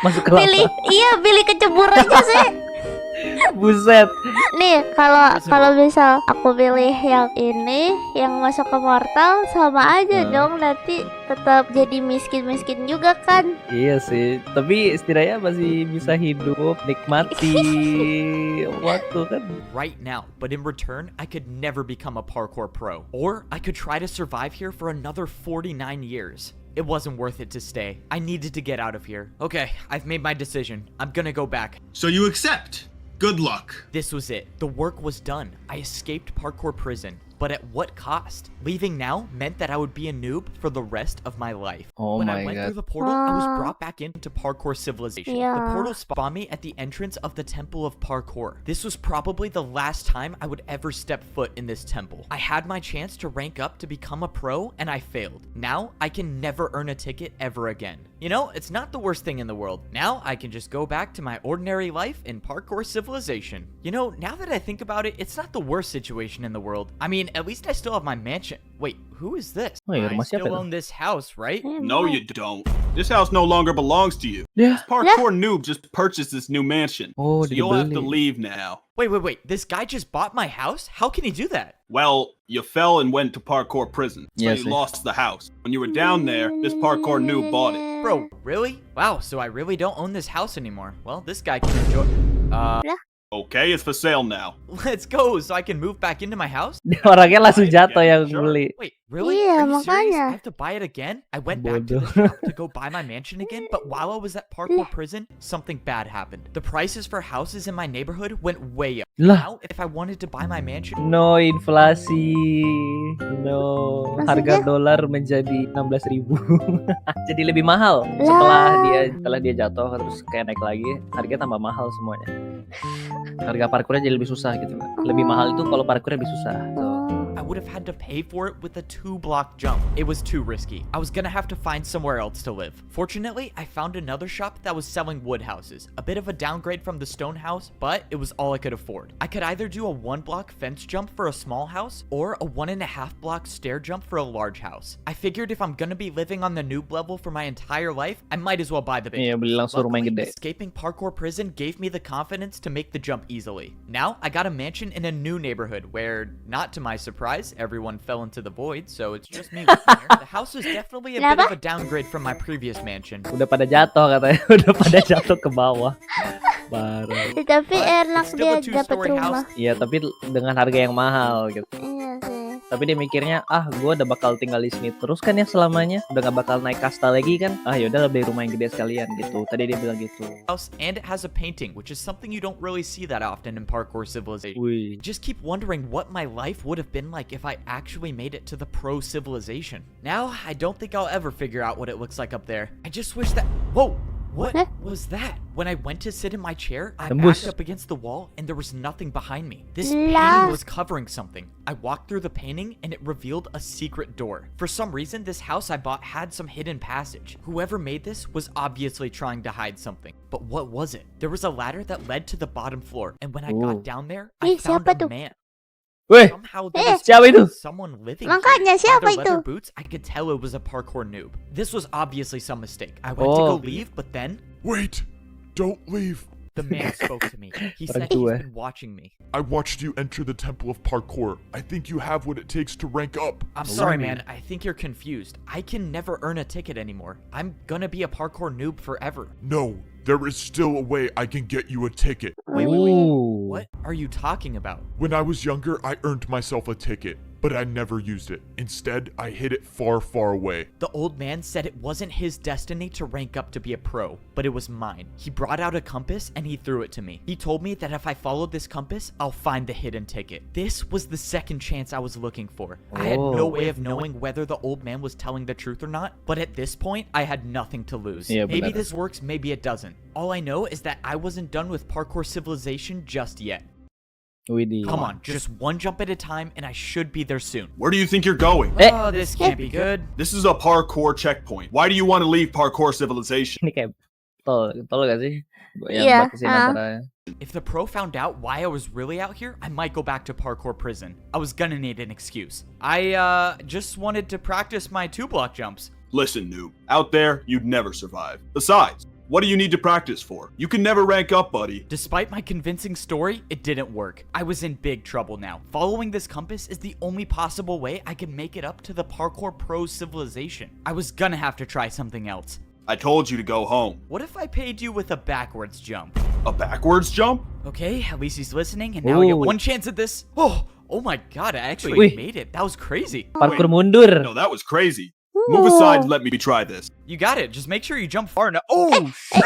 Masuk ke Pilih, lava. iya pilih kecebur aja sih. Buset. Nih, kalau misal aku pilih yang ini, yang masuk ke portal, sama aja dong, nanti tetap jadi miskin-miskin juga kan. Iya sih, tapi setidaknya masih bisa hidup, nikmati waktu kan. Right now, but in return, I could never become a parkour pro. Or I could try to survive here for another 49 years. It wasn't worth it to stay. I needed to get out of here. Okay, I've made my decision. I'm gonna go back. So you accept. Good luck. This was it. The work was done. I escaped parkour prison. But at what cost? Leaving now meant that I would be a noob for the rest of my life. Oh when my I went God. through the portal, I was brought back into Parkour Civilization. Yeah. The portal spawned me at the entrance of the Temple of Parkour. This was probably the last time I would ever step foot in this temple. I had my chance to rank up to become a pro, and I failed. Now, I can never earn a ticket ever again. You know, it's not the worst thing in the world. Now, I can just go back to my ordinary life in Parkour Civilization. You know, now that I think about it, it's not the worst situation in the world. I mean, at least I still have my mansion. Wait, who is this? Oh, iya, I rumah siapa still itu? own this house, right? No, you don't. This house no longer belongs to you. Yeah. This parkour noob just purchased this new mansion. Oh, So you'll have to dibeli. leave now. Wait. This guy just bought my house? How can he do that? Well, you fell and went to parkour prison, so Yes, you sir. lost the house. When you were down there, this parkour noob bought it. Bro, really? Wow, so I really don't own this house anymore. Well, this guy can enjoy... Okay, it's for sale now. Let's go, so I can move back into my house? Orangnya langsung jatuh yang Sure. beli. Wait, really? Iya, Are you serious? makanya. I have to buy it again? I went back to the Bodoh. shop to go buy my mansion again, but while I was at parkour prison, something bad happened. The prices for houses in my neighborhood went way up. Lah. Now, if I wanted to buy my mansion... No inflasi. No. Harga Maksudnya? dolar menjadi 16.000. Jadi lebih mahal setelah dia jatuh terus kayak naik lagi, harga tambah mahal semuanya. Harga parkurnya jadi lebih susah gitu. Lebih mahal itu kalau parkurnya lebih susah. So, I would have had to pay for it with a 2-block jump. It was too risky. I was gonna have to find somewhere else to live. Fortunately, I found another shop that was selling wood houses. A bit of a downgrade from the stone house, but it was all I could afford. I could either do a 1-block fence jump for a small house or a 1.5-block stair jump for a large house. I figured if I'm gonna be living on the noob level for my entire life, I might as well buy the big iya, jump. beli langsung rumah yang Luckily, gede. escaping parkour prison gave me the confidence to make the jump easily. Now, I got a mansion in a new neighborhood where, not to my surprise, everyone fell into the void, so it's just me living there. The house is definitely a bit of a downgrade from my previous mansion. Udah pada jatuh katanya, udah pada jatuh ke bawah. Parah. Tapi But enak it's still dia a dapat two-story rumah. house. Iya, tapi dengan harga yang mahal gitu. Iya sih. Tapi dia mikirnya, gue udah bakal tinggal di sini terus kan ya selamanya, udah gak bakal naik kasta lagi kan. Yaudah beli rumah yang gede sekalian gitu. Tadi dia bilang gitu. House, and it has a painting, which is something you don't really see that often in Parkour Civilization. Wih. Just keep wondering what my life would have been like if I actually made it to the pro civilization. Now, I don't think I'll ever figure out what it looks like up there. I just wish that... Whoa! What Huh? was that? When I went to sit in my chair, I Tembus. backed up against the wall and there was nothing behind me. This Lah. painting was covering something. I walked through the painting and it revealed a secret door. For some reason, this house I bought had some hidden passage. Whoever made this was obviously trying to hide something. But what was it? There was a ladder that led to the bottom floor, and when I Ooh. got down there, I found siapa a tuh? man. Weh, Somehow there was siapa itu? someone living Makanya, here. By siapa their leather itu? boots, I could tell it was a parkour noob. This was obviously some mistake. I went to go Oh. leave, but then Wait! Don't leave! the man spoke to me. He Orang said he's tua. been watching me. I watched you enter the Temple of Parkour. I think you have what it takes to rank up. I'm sorry, man. I think you're confused. I can never earn a ticket anymore. I'm gonna be a parkour noob forever. No, there is still a way I can get you a ticket. Wait. Ooh. What are you talking about? When I was younger, I earned myself a ticket, but I never used it. Instead, I hid it far, far away. The old man said it wasn't his destiny to rank up to be a pro, but it was mine. He brought out a compass and he threw it to me. He told me that if I followed this compass, I'll find the hidden ticket. This was the second chance I was looking for. I had no Oh. way of knowing whether the old man was telling the truth or not, but at this point, I had nothing to lose. Iya, Maybe benar. this works, maybe it doesn't. All I know is that I wasn't done with Parkour Civilization just yet. Widih. Come on, just one jump at a time and I should be there soon. Where do you think you're going? Oh, this can't be good. This is a parkour checkpoint. Why do you want to leave parkour civilization? Ini kayak tol gak sih? Yang Iya, batasin antara. If the pro found out why I was really out here, I might go back to parkour prison. I was gonna need an excuse. I just wanted to practice my 2-block jumps. Listen, noob. Out there, you'd never survive. Besides, What do you need to practice for? You can never rank up, buddy. Despite my convincing story, it didn't work. I was in big trouble now. Following this compass is the only possible way I can make it up to the Parkour Pro Civilization. I was gonna have to try something else. I told you to go home. What if I paid you with a backwards jump? A backwards jump? Okay, at least he's listening, and now I get Ooh. one chance at this. Oh my god, I actually Wih. made it. That was crazy. Parkur mundur. No, that was crazy. Move aside and let me try this. You got it. Just make sure you jump far enough. Oh, shit.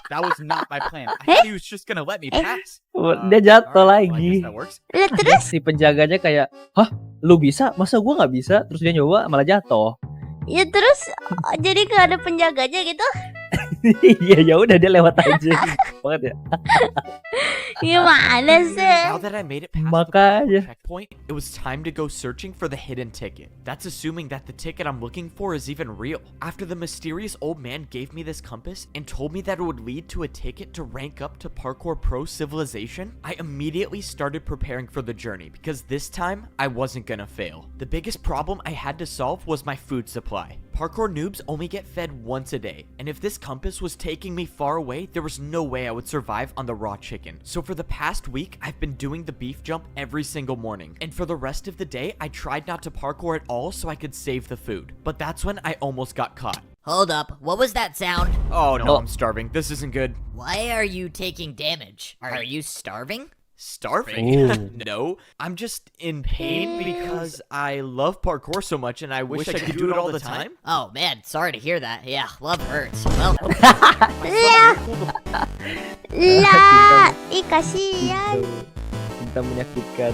That was not my plan. I thought he was just gonna let me pass. Dia jatuh Alright, well, I guess lagi. that works. Lah terus Si penjaganya kayak, hah, lu bisa? Masa gua nggak bisa? Terus dia nyoba malah jatuh. ya terus jadi gak ada penjaganya gitu. Iya, ya udah dia lewat aja. Banget ya. Gimana sih? Now that I made it past the Makanya. parkour checkpoint, it was time to go searching for the hidden ticket. That's assuming that the ticket I'm looking for is even real. After the mysterious old man gave me this compass and told me that it would lead to a ticket to rank up to Parkour Pro Civilization, I immediately started preparing for the journey because this time I wasn't gonna fail. The biggest problem I had to solve was my food supply. Parkour noobs only get fed once a day, and if this compass was taking me far away, there was no way I would survive on the raw chicken. So for the past week, I've been doing the beef jump every single morning, and for the rest of the day, I tried not to parkour at all so I could save the food. But that's when I almost got caught. Hold up, what was that sound? Oh no, Oh. I'm starving. This isn't good. Why are you taking damage? Are you starving? Starving? Ooh. No, I'm just in pain because I love parkour so much and I wish I could do it all the time. Oh man, sorry to hear that. Yeah, love hurts. Well, Lah, ih kasihan. Cinta menyakitkan.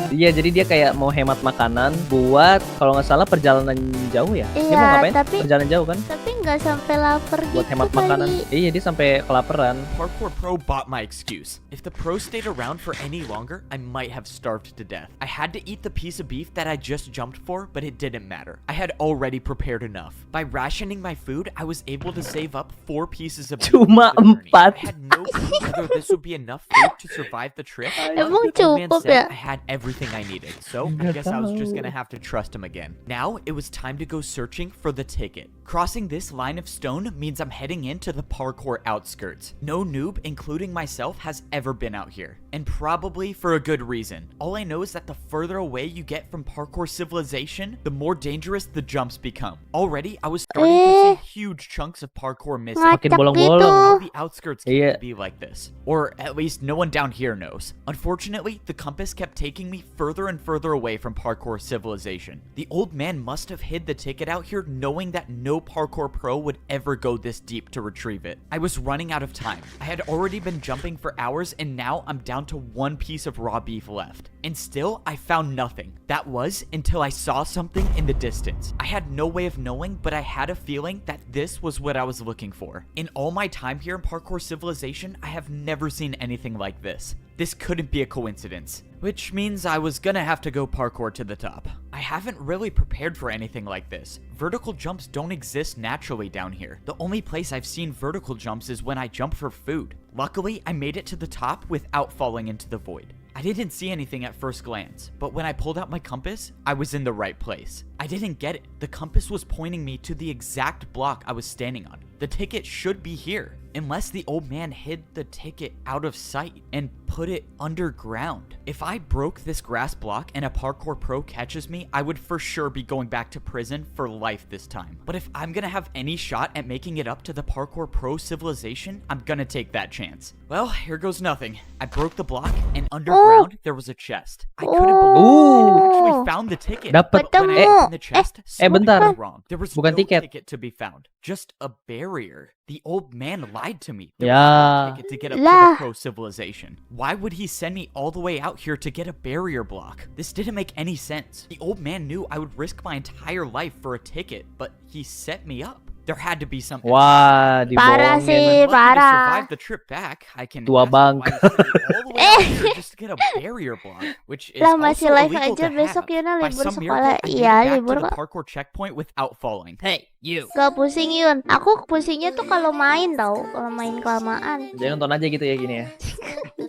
Iya, jadi dia kayak mau hemat makanan buat kalau nggak salah perjalanan jauh ya. Dia Iya, mau ngapain? tapi- Perjalanan jauh kan? Tapi nggak sampai lapar Buat gitu hemat makanan. kali. Iya, dia sampai kelaparan. Parkour Pro bought my excuse. If the pro stayed around for any longer, I might have starved to death. I had to eat the piece of beef that I just jumped for, but it didn't matter. I had already prepared enough. By rationing my food, I was able to save up 4 pieces of beef Cuma for the journey. 4. I had no clue whether this would be enough food to survive the trip. Emang The old man cukup said ya? I had everything I needed, so I guess I was just gonna have to trust him again. Now it was time to go searching for the ticket. Crossing this line of stone means I'm heading into the parkour outskirts. No noob, including myself, has ever been out here, and probably for a good reason. All I know is that the further away you get from Parkour Civilization, the more dangerous the jumps become. Already, I was starting to see huge chunks of parkour missing. Makin Ngacak bolong-bolong. gitu. All the outskirts Iya. can't be like this. Or at least no one down here knows. Unfortunately, the compass kept taking me further and further away from Parkour Civilization. The old man must have hid the ticket out here knowing that no Parkour Pro would ever go this deep to retrieve it. I was running out of time. I had already been jumping for hours and now I'm down to 1 piece of raw beef left. And still, I found nothing. That was until I saw something in the distance. I had no way of knowing, but I had a feeling that this was what I was looking for. In all my time here in Parkour Civilization, I have never seen anything like this. This couldn't be a coincidence, which means I was gonna have to go parkour to the top. I haven't really prepared for anything like this. Vertical jumps don't exist naturally down here. The only place I've seen vertical jumps is when I jump for food. Luckily, I made it to the top without falling into the void. I didn't see anything at first glance, but when I pulled out my compass, I was in the right place. I didn't get it. The compass was pointing me to the exact block I was standing on. The ticket should be here, unless the old man hid the ticket out of sight and put it underground. If I broke this grass block and a Parkour Pro catches me, I would for sure be going back to prison for life this time. But if I'm gonna have any shot at making it up to the Parkour Pro Civilization, I'm gonna take that chance. Well, here goes nothing. I broke the block, and underground there was a chest. I couldn't believe it. I actually found the ticket. Dapat. When I opened the chest, something bentar. was wrong. There was Bukan no tiket. ticket to be found, just a barrier. The old man lied to me. There Ya. was no ticket to get up to Lah. the Pro Civilization. Why would he send me all the way out here to get a barrier block? This didn't make any sense. The old man knew I would risk my entire life for a ticket, but he set me up. There had to be something. Wah, Parah dibohongin. sih, If I'm lucky to parah. survive the trip back, I can Tua ask him why bangka. he sent me all the way out here just to get a barrier block, which is Lah masih also live illegal aja to besok have. Yuna By libur some sekolah. miracle, I made Iya it back libur to the kok. parkour checkpoint without falling. Hey, you. Gak pusing Yun. Aku pusingnya tuh kalau main tau, kalau main kelamaan. Jadi nonton aja gitu ya gini ya.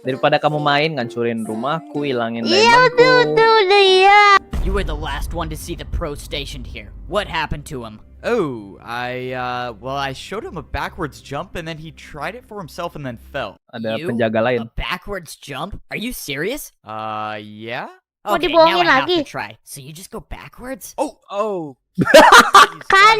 Daripada kamu main ngancurin rumahku, hilangin Iya diamondku. udah iya. You were the last one to see the pro stationed here. What happened to him? Oh, I showed him a backwards jump and then he tried it for himself and then fell. Ada You? penjaga lain. A backwards jump? Are you serious? Yeah? Mau Okay, now I dibohongin have lagi. to try. So you just go backwards? Oh. Kan.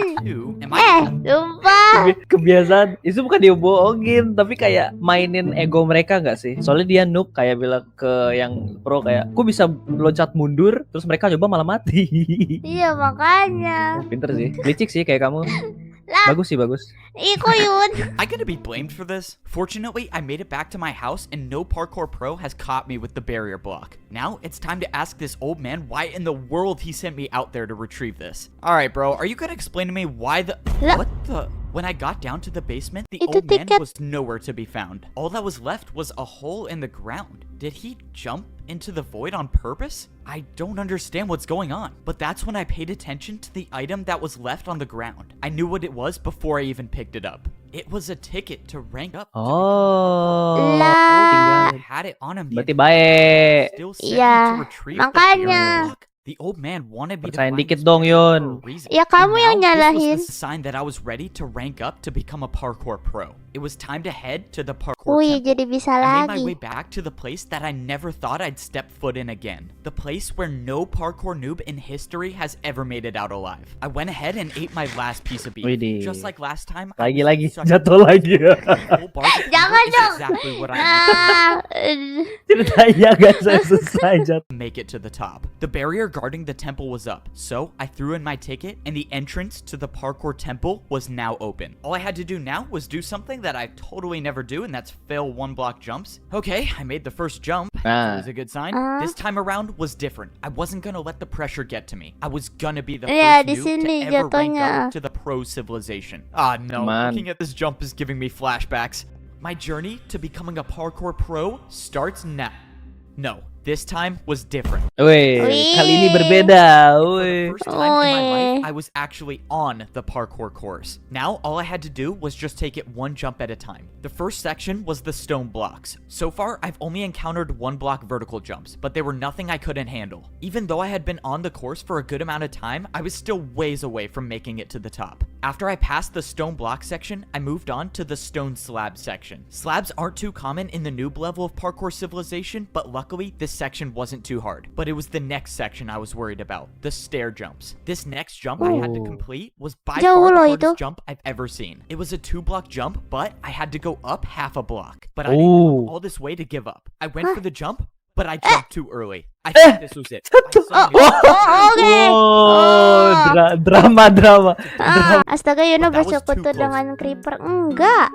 Am I Lupa. Kebiasaan itu bukan dia bohongin, tapi kayak mainin ego mereka nggak sih? Soalnya dia noob kayak bilang ke yang pro kayak, "Ku bisa loncat mundur," terus mereka coba malah mati. Iya makanya. Pinter sih, licik sih kayak kamu. Lah. Bagus sih, bagus. Iko Yun. I gonna be blamed for this? Fortunately, I made it back to my house and no Parkour Pro has caught me with the barrier block. Now, it's time to ask this old man why in the world he sent me out there to retrieve this. Alright, bro, are you gonna explain to me why the... Lah. What the... When I got down to the basement, the Itu old man tiket. was nowhere to be found. All that was left was a hole in the ground. Did he jump into the void on purpose? I don't understand what's going on. But that's when I paid attention to the item that was left on the ground. I knew what it was before I even picked it up. It was a ticket to rank up. To Oh, Lah. I had it on him. berarti baik. Still sent me Iya, to retrieve makanya. the barrier block. The old man wanted me to Percaya find dikit this dong, barrier Yun. for a reason. Ya kamu And yang now, this nyalahin. was the sign that I was ready to rank up to become a Parkour Pro. It was time to head to the Parkour Wih, Temple. jadi bisa I made my way lagi. back to the place that I never thought I'd step foot in again. The place where no parkour noob in history has ever made it out alive. I went ahead and ate my last piece of beef. Widih. Just like last time. I was Lagi-lagi such a jatuh lagi. whole bar of Jangan fever is dong. exactly what I need. Ah, Ceritanya gak selesai jatuh. Make it to the top. The barrier guarding the temple was up, so I threw in my ticket and the entrance to the parkour temple was now open. All I had to do now was do something that I totally never do, and that's fail one block jumps. Okay, I made the first jump. That was a good sign. This time around was different. I wasn't gonna let the pressure get to me. I was gonna be the Iya, first di noob sini to ever rank jatuhnya. up to the pro civilization. Ah no, Man. looking at this jump is giving me flashbacks. My journey to becoming a parkour pro starts now. No, this time was different. Wih, Wih. kali ini berbeda. For the Wih. first time in my life, Oi. I was actually on the parkour course. Now, all I had to do was just take it one jump at a time. The first section was the stone blocks. So far, I've only encountered one block vertical jumps, but they were nothing I couldn't handle. Even though I had been on the course for a good amount of time, I was still ways away from making it to the top. After I passed the stone block section, I moved on to the stone slab section. Slabs aren't too common in the noob level of Parkour Civilization, but luckily, this section wasn't too hard. But it was the next section I was worried about, the stair jumps. This next jump I had to Ooh. complete was by Jauh far the loh hardest itu. jump I've ever seen. It was a 2-block jump, but I had to go up half a block. But I didn't Ooh. go all this way to give up. I went for the jump, but I jumped too early. I think this was it. I saw it. Oh, oke. Oh, drama. Ah, astaga, Yuna That was bersekutu too close. dengan creeper. Enggak.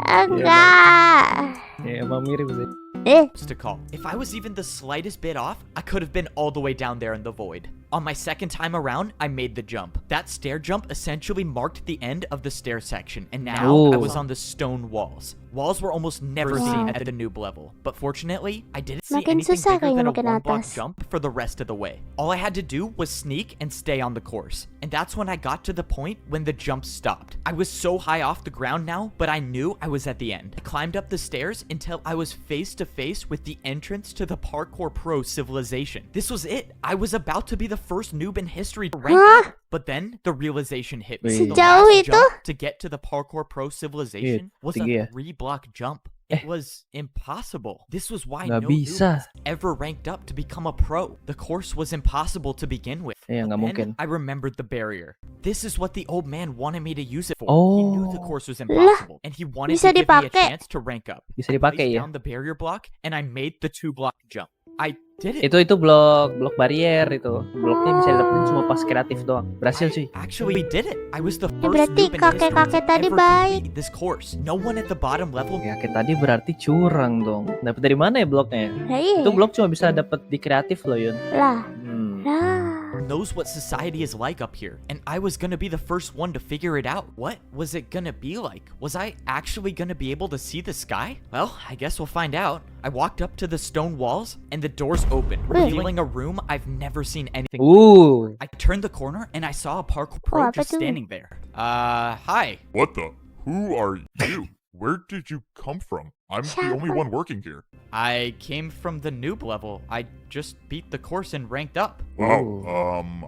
Enggak. Ya, emang mirip sih. To call. If I was even the slightest bit off, I could have been all the way down there in the void. On my second time around, I made the jump. That stair jump essentially marked the end of the stair section, and now I Ooh. was on the stone walls. Walls were almost never seen at the noob level, but fortunately, I didn't see Makin anything susah bigger than kayaknya a makin one-block atas. jump for the rest of the way. All I had to do was sneak and stay on the course, and that's when I got to the point when the jump stopped. I was so high off the ground now, but I knew I was at the end. I climbed up the stairs until I was face to face with the entrance to the Parkour Pro Civilization. This was it. I was about to be the first noob in history to rank up. But then the realization hit me. The Sejauh last itu? jump to get to the Parkour Pro Civilization was tinggi a ya? 3-block jump. It was impossible. This was why Nggak no noob bisa. has ever ranked up to become a pro. The course was impossible to begin with. Iya, But nggak then mungkin. I remembered the barrier. This is what the old man wanted me to use it for. Oh. He knew the course was impossible, and he wanted bisa to give me a dipakai. chance to rank up. Bisa I dipakai placed ya? down the barrier block, and I made the 2-block jump. I did it. Itu blok barrier itu. Bloknya bisa didapetin cuma pas kreatif doang. Berhasil cuy. I actually did it. I was the Ya, first berarti noob in history kakek-kakek to tadi ever baik. complete this course. No one at the bottom level Ya kayak tadi berarti curang dong. Dapat dari mana ya bloknya? Nah, iya. Itu blok cuma bisa dapat di kreatif loh, Yun. Lah. Hmm. Lah. knows what society is like up here, and I was gonna be the first one to figure it out. What was it gonna be like? Was I actually gonna be able to see the sky? Well, I guess we'll find out. I walked up to the stone walls, and the doors opened, revealing a room I've never seen anything like. Ooh. I turned the corner, and I saw a Parkour Pro apa just tuh? standing there. Hi. What the? Who are you? Where did you come from? I'm the only one working here. I came from the noob level. I just beat the course and ranked up. Wow.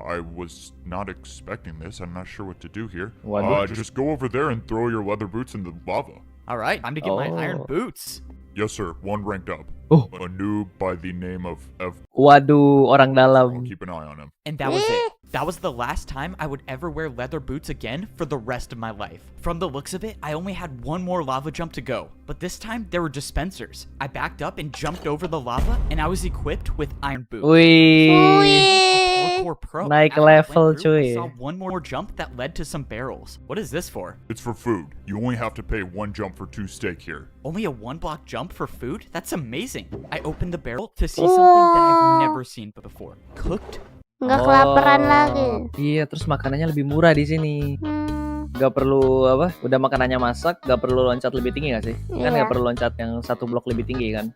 I was not expecting this. I'm not sure what to do here. Waduh. Just go over there and throw your leather boots in the lava. All right, time to get my iron Oh. boots. Yes, sir. One ranked up. Oh. A noob by the name of Waduh, orang I'll dalam. keep an eye on him. And that was it. That was the last time I would ever wear leather boots again for the rest of my life. From the looks of it, I only had one more lava jump to go. But this time, there were dispensers. I backed up and jumped over the lava, and I was equipped with iron boots. Wih. Wih. Parkour Pro. Naik After I went level, through, I cuy. saw one more jump that led to some barrels. What is this for? It's for food. You only have to pay 1 jump for 2 steak here. Only a 1 block jump for food? That's amazing. I opened the barrel to see something that I've never seen before. Cooked. Nggak kelaparan lagi. Iya, terus makanannya lebih murah di sini. Gak perlu apa? Udah makanannya masak, gak perlu loncat lebih tinggi gak sih? Kan Iya. gak perlu loncat yang 1 blok lebih tinggi kan?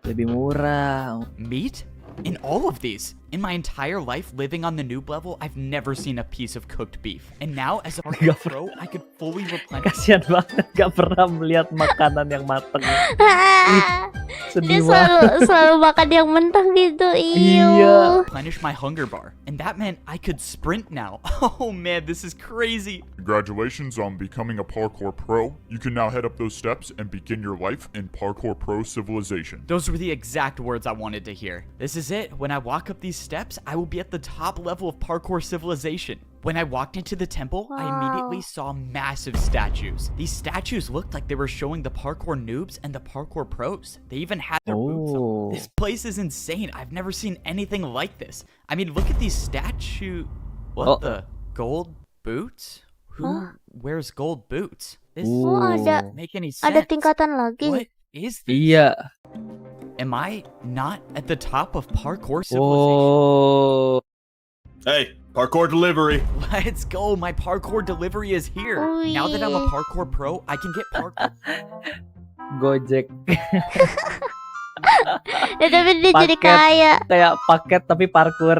Lebih murah. Meat? In all of these. In my entire life living on the noob level, I've never seen a piece of cooked beef. And now, as a parkour pro, I could fully replenish. Kasian banget gak pernah melihat makanan yang mateng. Dia Sedih banget. selalu makan yang mentah gitu. Iya. Iyo. Replenish my hunger bar. And that meant I could sprint now. Oh man, this is crazy. Congratulations on becoming a Parkour Pro. You can now head up those steps and begin your life in Parkour Pro Civilization. Those were the exact words I wanted to hear. This is it. When I walk up these steps, I will be at the top level of Parkour Civilization. When I walked into the temple, I immediately saw massive statues. These statues looked like they were showing the parkour noobs and the parkour pros. They even had their boots Oh. on. This place is insane. I've never seen anything like this. I mean, look at these What Oh. the? Gold boots? Who Huh? wears gold boots? This Oh, ada doesn't make any sense. ada tingkatan lagi. What is this? Iya. Am I not at the top of Parkour Civilization? Oh. Hey, parkour delivery. Let's go. My parkour delivery is here. Oh, Now that I'm a yeah. parkour pro, I can get parkour. Gojek. Ya, tapi dia jadi Paket. kaya Kayak paket tapi parkur.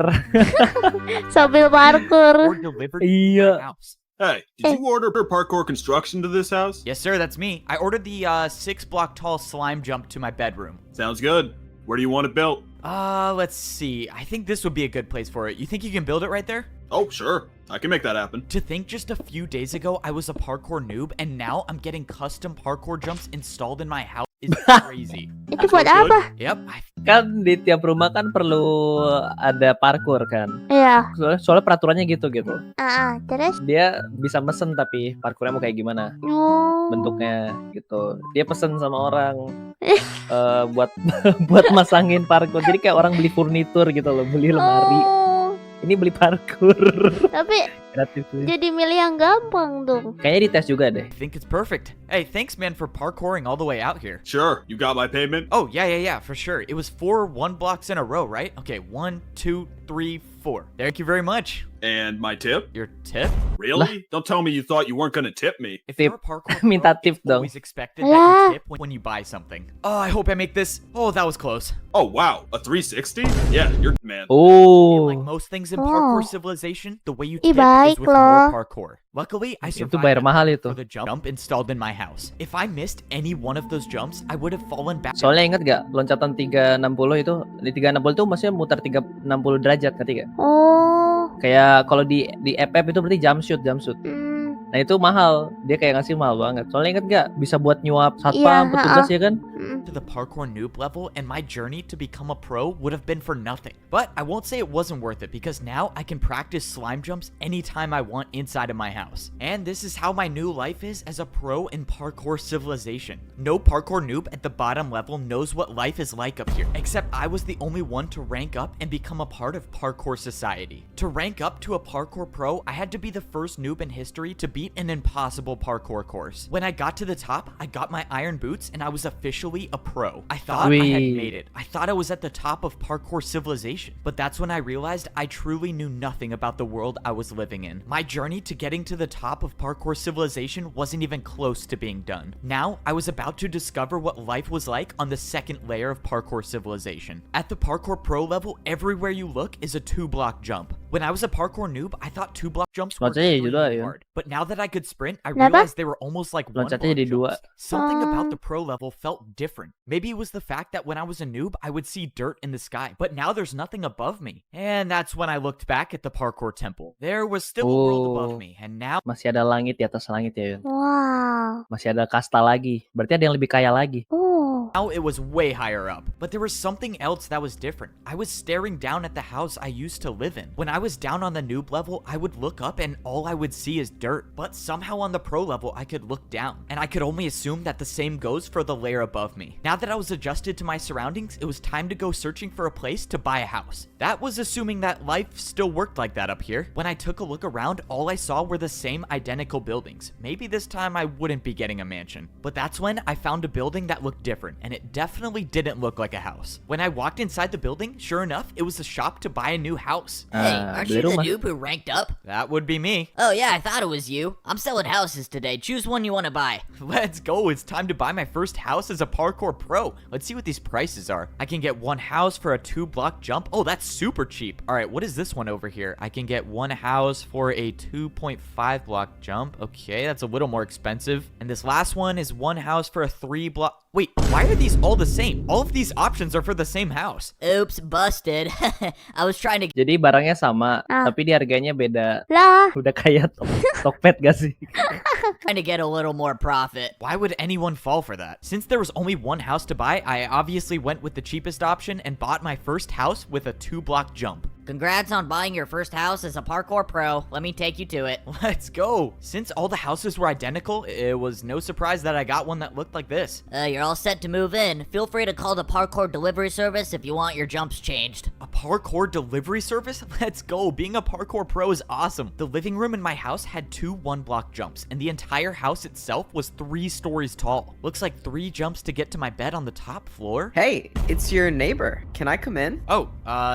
sambil parkur. Delivered to Iya. my house. Hey, did you order parkour construction to this house? Yes, sir. That's me. I ordered the 6-block tall slime jump to my bedroom. Sounds good. Where do you want it built? Let's see. I think this would be a good place for it. You think you can build it right there? Oh, sure. I can make that happen. To think just a few days ago I was a parkour noob and now I'm getting custom parkour jumps installed in my house is crazy. Itu buat apa? Yep. Kan di tiap rumah kan perlu ada parkur kan. Iya. Soalnya peraturannya gitu. Terus? Dia bisa mesen tapi parkurnya mau kayak gimana Oh. bentuknya gitu. Dia pesen sama orang buat buat masangin parkur. Jadi kayak orang beli furnitur gitu loh, beli lemari. Oh. Ini beli parkur. Tapi Gratis sih. jadi milih yang gampang dong. Kayaknya dites juga deh. I think it's perfect. Hey, thanks man for parkouring all the way out here. Sure. You got my payment? Oh, yeah, for sure. It was 4 1-blocks in a row, right? Okay, 1, 2, 3, 4. Thank you very much. And my tip? Your tip? Really? Don't tell me you thought you weren't gonna tip me. If Tip. you're a parkour Minta pro, tip it's dong. always expected that you tip when you buy something. Oh, I hope I make this. Oh, that was close. Oh, wow. A 360? Yeah, you're man. Oh. Like most things in Oh. Parkour Civilization, the way you Ih, tip baik is with more loh. parkour. Luckily, I Itu survived bayar mahal itu. for the jump installed in my house. If I missed any one of those jumps, I would have fallen back. Soalnya inget gak loncatan 360 itu di 360 itu maksudnya muter 360 derajat ngerti gak? Oh. Kayak kalau di FF itu berarti jump shoot. Nah itu mahal, dia kayak ngasih mahal banget. Soalnya inget gak bisa buat nyuap satpam, Iya, petugas ya kan? to the parkour noob level, and my journey to become a pro would have been for nothing. But I won't say it wasn't worth it because now I can practice slime jumps anytime I want inside of my house. And this is how my new life is as a pro in Parkour Civilization. No parkour noob at the bottom level knows what life is like up here, except I was the only one to rank up and become a part of parkour society. To rank up to a parkour pro, I had to be the first noob in history to beat an impossible parkour course. When I got to the top, I got my iron boots and I was officially a pro. I thought I had made it. I thought I was at the top of Parkour Civilization, but that's when I realized I truly knew nothing about the world I was living in. My journey to getting to the top of Parkour Civilization wasn't even close to being done. Now, I was about to discover what life was like on the second layer of Parkour Civilization. At the Parkour Pro level, everywhere you look is a 2-block jump. When I was a parkour noob, I thought 2-block jumps were Loncatnya jadi dua, extremely Yun. hard. But now that I could sprint, I Kenapa? realized they were almost like 1-block Loncatnya jadi dua. jumps. Something about Oh. the pro level felt different. Maybe it was the fact that when I was a noob, I would see dirt in the sky. But now there's nothing above me. And that's when I looked back at the parkour temple. There was still a world above Oh. me. And now Masih ada langit di atas langit ya, Yun. Wow. Masih ada kasta lagi. Berarti ada yang lebih kaya lagi. Oh. Now it was way higher up, but there was something else that was different. I was staring down at the house I used to live in. When I was down on the noob level, I would look up and all I would see is dirt. But somehow on the pro level, I could look down, and I could only assume that the same goes for the layer above me. Now that I was adjusted to my surroundings, it was time to go searching for a place to buy a house. That was assuming that life still worked like that up here. When I took a look around, all I saw were the same identical buildings. Maybe this time I wouldn't be getting a mansion. But that's when I found a building that looked different, and it definitely didn't look like a house. When I walked inside the building, sure enough, it was a shop to buy a new house. Hey, aren't beli you the rumah. noob who ranked up? That would be me. Oh yeah, I thought it was you. I'm selling houses today. Choose one you want to buy. Let's go. It's time to buy my first house as a parkour pro. Let's see what these prices are. I can get one house for a 2-block jump. Oh, that's super cheap. All right, what is this one over here? I can get one house for a 2.5-block jump. Okay, that's a little more expensive. And this last one is one house for a 3-block. Wait, why are these all the same? All of these options are for the same house. Oops, busted. I was trying to Jadi barangnya sama, Ah. tapi di harganya beda. Lah. Udah kayak Tokped gak sih? get a little more profit. Why would anyone fall for that? Since there was only one house to buy, I obviously went with the cheapest option and bought my first house with a 2-block jump. Congrats on buying your first house as a parkour pro. Let me take you to it. Let's go. Since all the houses were identical, it was no surprise that I got one that looked like this. You're all set to move in. Feel free to call the parkour delivery service if you want your jumps changed. A parkour delivery service? Let's go. Being a parkour pro is awesome. The living room in my house had 2 1-block jumps, and the entire house itself was 3 stories tall. Looks like 3 jumps to get to my bed on the top floor. Hey, it's your neighbor. Can I come in? Oh,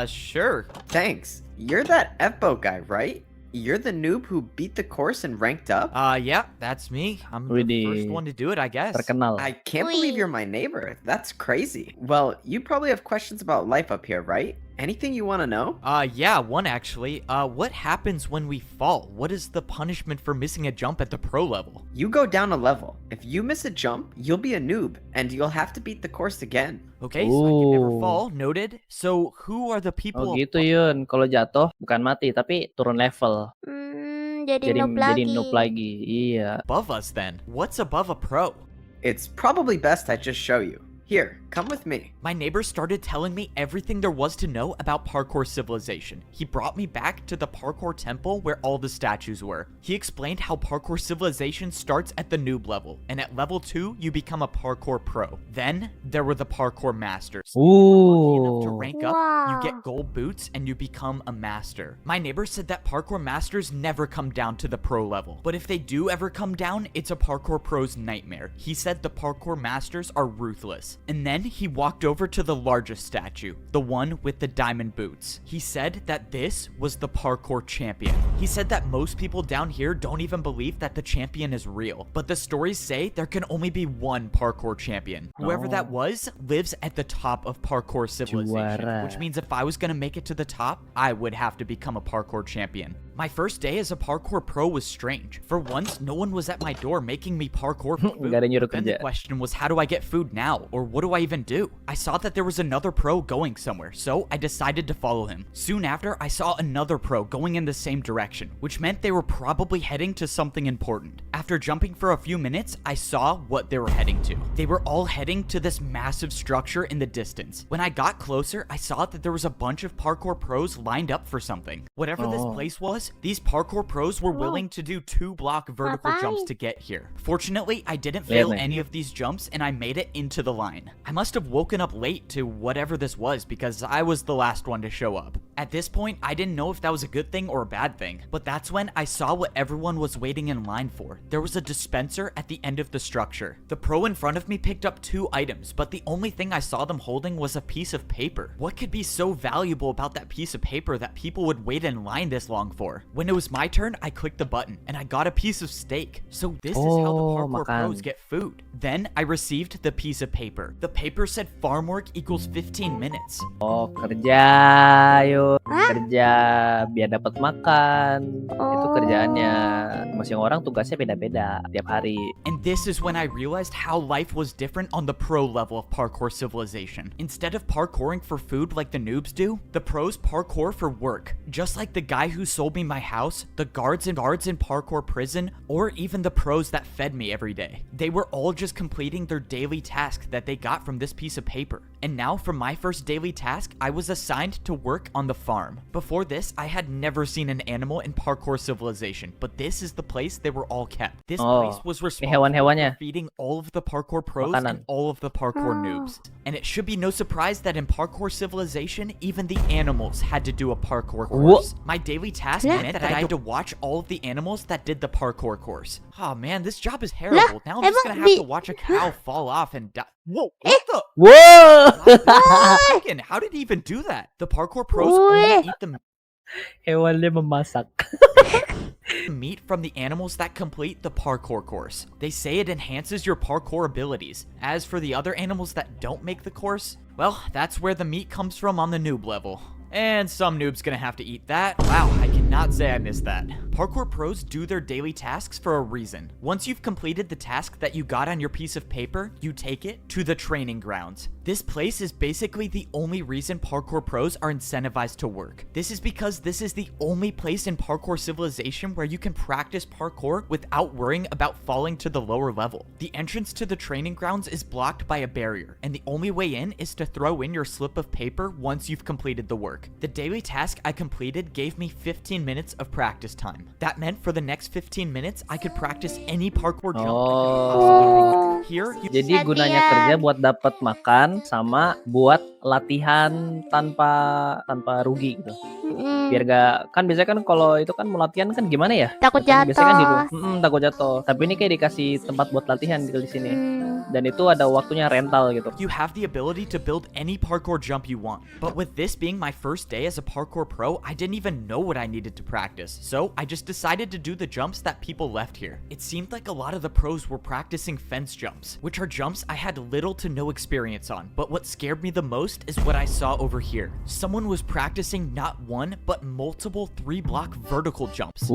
sure. Thanks. You're that Evbo guy, right? You're the noob who beat the course and ranked up? Yeah, that's me. I'm the Widih. first one to do it, I guess. Terkenal. I can't believe you're my neighbor. That's crazy. Well, you probably have questions about life up here, right? Anything you want to know? Yeah, one actually. What happens when we fall? What is the punishment for missing a jump at the pro level? You go down a level. If you miss a jump, you'll be a noob, and you'll have to beat the course again. Okay, so I can never Ooh. fall. Noted. So who are the people? Oh gitu Yun, kalau jatuh bukan mati tapi turun level. Jadi noob Jadi lagi. noob lagi. Iya. Above us then? What's above a pro? It's probably best I just show you. Here, come with me. My neighbor started telling me everything there was to know about Parkour Civilization. He brought me back to the Parkour Temple where all the statues were. He explained how Parkour Civilization starts at the noob level, and at level 2, you become a Parkour Pro. Then, there were the Parkour Masters. Lucky enough to Ooh. rank up, you Wow. get gold boots and you become a master. My neighbor said that Parkour Masters never come down to the pro level, but if they do ever come down, it's a Parkour Pro's nightmare. He said the Parkour Masters are ruthless. And then he walked over to the largest statue, the one with the diamond boots. He said that this was the parkour champion. He said that most people down here don't even believe that the champion is real, but the stories say there can only be one parkour champion. Whoever that was lives at the top of Parkour Civilization, Juara. which means if I was gonna make it to the top, I would have to become a parkour champion. My first day as a parkour pro was strange. For once, no one was at my door making me parkour for food. Nggak ada nyuruh Then the kerja. question was, how do I get food now? Or what do I even do? I saw that there was another pro going somewhere, so I decided to follow him. Soon after, I saw another pro going in the same direction, which meant they were probably heading to something important. After jumping for a few minutes, I saw what they were heading to. They were all heading to this massive structure in the distance. When I got closer, I saw that there was a bunch of parkour pros lined up for something. Whatever this Oh. place was, these parkour pros were willing to do 2-block vertical Bye-bye. jumps to get here. Fortunately, I didn't fail Really? any of these jumps and I made it into the line. I must have woken up late to whatever this was because I was the last one to show up. At this point, I didn't know if that was a good thing or a bad thing, but that's when I saw what everyone was waiting in line for. There was a dispenser at the end of the structure. The pro in front of me picked up 2 items, but the only thing I saw them holding was a piece of paper. What could be so valuable about that piece of paper that people would wait in line this long for? parkour. When it was my turn, I clicked the button and I got a piece of steak. So this is how the parkour makan. pros get food. Then I received the piece of paper. The paper said farm work equals 15 minutes. Oh, kerja, yuk. Kerja biar dapat makan. Itu kerjaannya. Masing orang tugasnya beda-beda tiap hari. And this is when I realized how life was different on the pro level of Parkour Civilization. Instead of parkouring for food like the noobs do, the pros parkour for work. Just like the guy who sold me my house, the guards in parkour prison, or even the pros that fed me every day. They were all just completing their daily task that they got from this piece of paper. And now for my first daily task, I was assigned to work on the farm. Before this, I had never seen an animal in Parkour Civilization, but this is the place they were all kept. This place was responsible for feeding all of the parkour pros and all of the parkour noobs. And it should be no surprise that in Parkour Civilization, even the animals had to do a parkour course. My daily task meant that I had to watch all of the animals that did the parkour course. Oh man, this job is horrible. Now I'm just gonna have to watch a cow fall off and die. Whoa, what the? Whoa! How did he even do that? The parkour pros only eat the Hewannya memasak. meat from the animals that complete the parkour course. They say it enhances your parkour abilities. As for the other animals that don't make the course, well, that's where the meat comes from on the noob level. And some noob's gonna have to eat that. Wow, I cannot say I missed that. Parkour pros do their daily tasks for a reason. Once you've completed the task that you got on your piece of paper, you take it to the training grounds. This place is basically the only reason parkour pros are incentivized to work. This is because this is the only place in Parkour Civilization where you can practice parkour without worrying about falling to the lower level. The entrance to the training grounds is blocked by a barrier, and the only way in is to throw in your slip of paper once you've completed the work. The daily task I completed gave me 15 minutes of practice time. That meant for the next 15 minutes, I could practice any parkour jump I could possibly think. Here, Jadi gunanya kerja buat dapat makan sama buat latihan tanpa rugi gitu. Biar gak, kan biasanya kan kalau itu kan mau latihan kan gimana ya? Takut Biasanya kan di jatuh. takut jatuh. Tapi ini kayak dikasih tempat buat latihan gitu di sini. Dan itu ada waktunya rental gitu. You have the ability to build any parkour jump you want. But with this being my first day as a parkour pro, I didn't even know what I needed to practice. So I just decided to do the jumps that people left here. It seemed like a lot of the pros were practicing fence jumps, which are jumps I had little to no experience on. But what scared me the most is what I saw over here. Someone was practicing not one, but multiple 3-block vertical jumps. It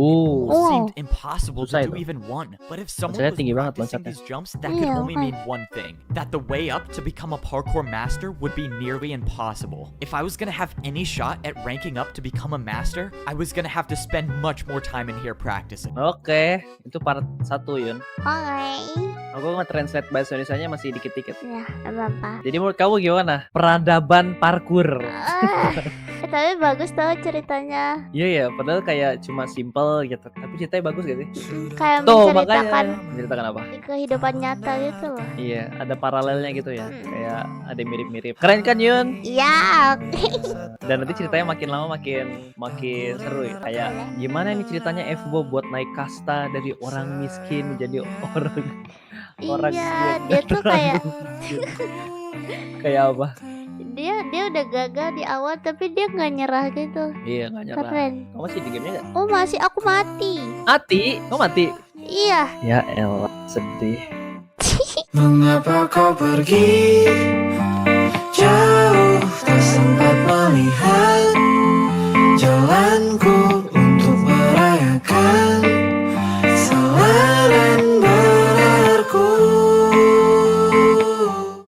seemed impossible to do even one. But if someone was practicing these jumps, that could only mean one thing, that the way up to become a parkour master would be nearly impossible. If I was gonna have any shot at ranking up to become a master, I was gonna have to spend much more time in here practicing. Oke, itu part 1 Yun. Oke. Aku nge-translate bahasa Indonesianya masih dikit-dikit. Ya, apa-apa. Jadi menurut kamu gimana? Peradaban parkur. Tapi bagus tau ceritanya. Iya ya, padahal kayak cuma simple gitu. Tapi ceritanya bagus gitu. Kayak Tuh, menceritakan apa? kehidupan nyata gitu loh. Iya, ada paralelnya gitu ya. Kayak ada mirip-mirip. Keren kan Yun? Iya. Dan nanti ceritanya makin lama makin seru ya. Kayak gimana nih ceritanya Evbo buat naik kasta dari orang miskin menjadi orang Iya, dia tuh kayak kayak apa? dia udah gagal di awal tapi dia nggak nyerah gitu. Iya, nggak nyerah. Keren. Kamu masih di gamenya nggak? Oh masih, aku mati. Mati? Kamu mati? Iya. Ya elah, sedih. Mengapa kau pergi jauh tak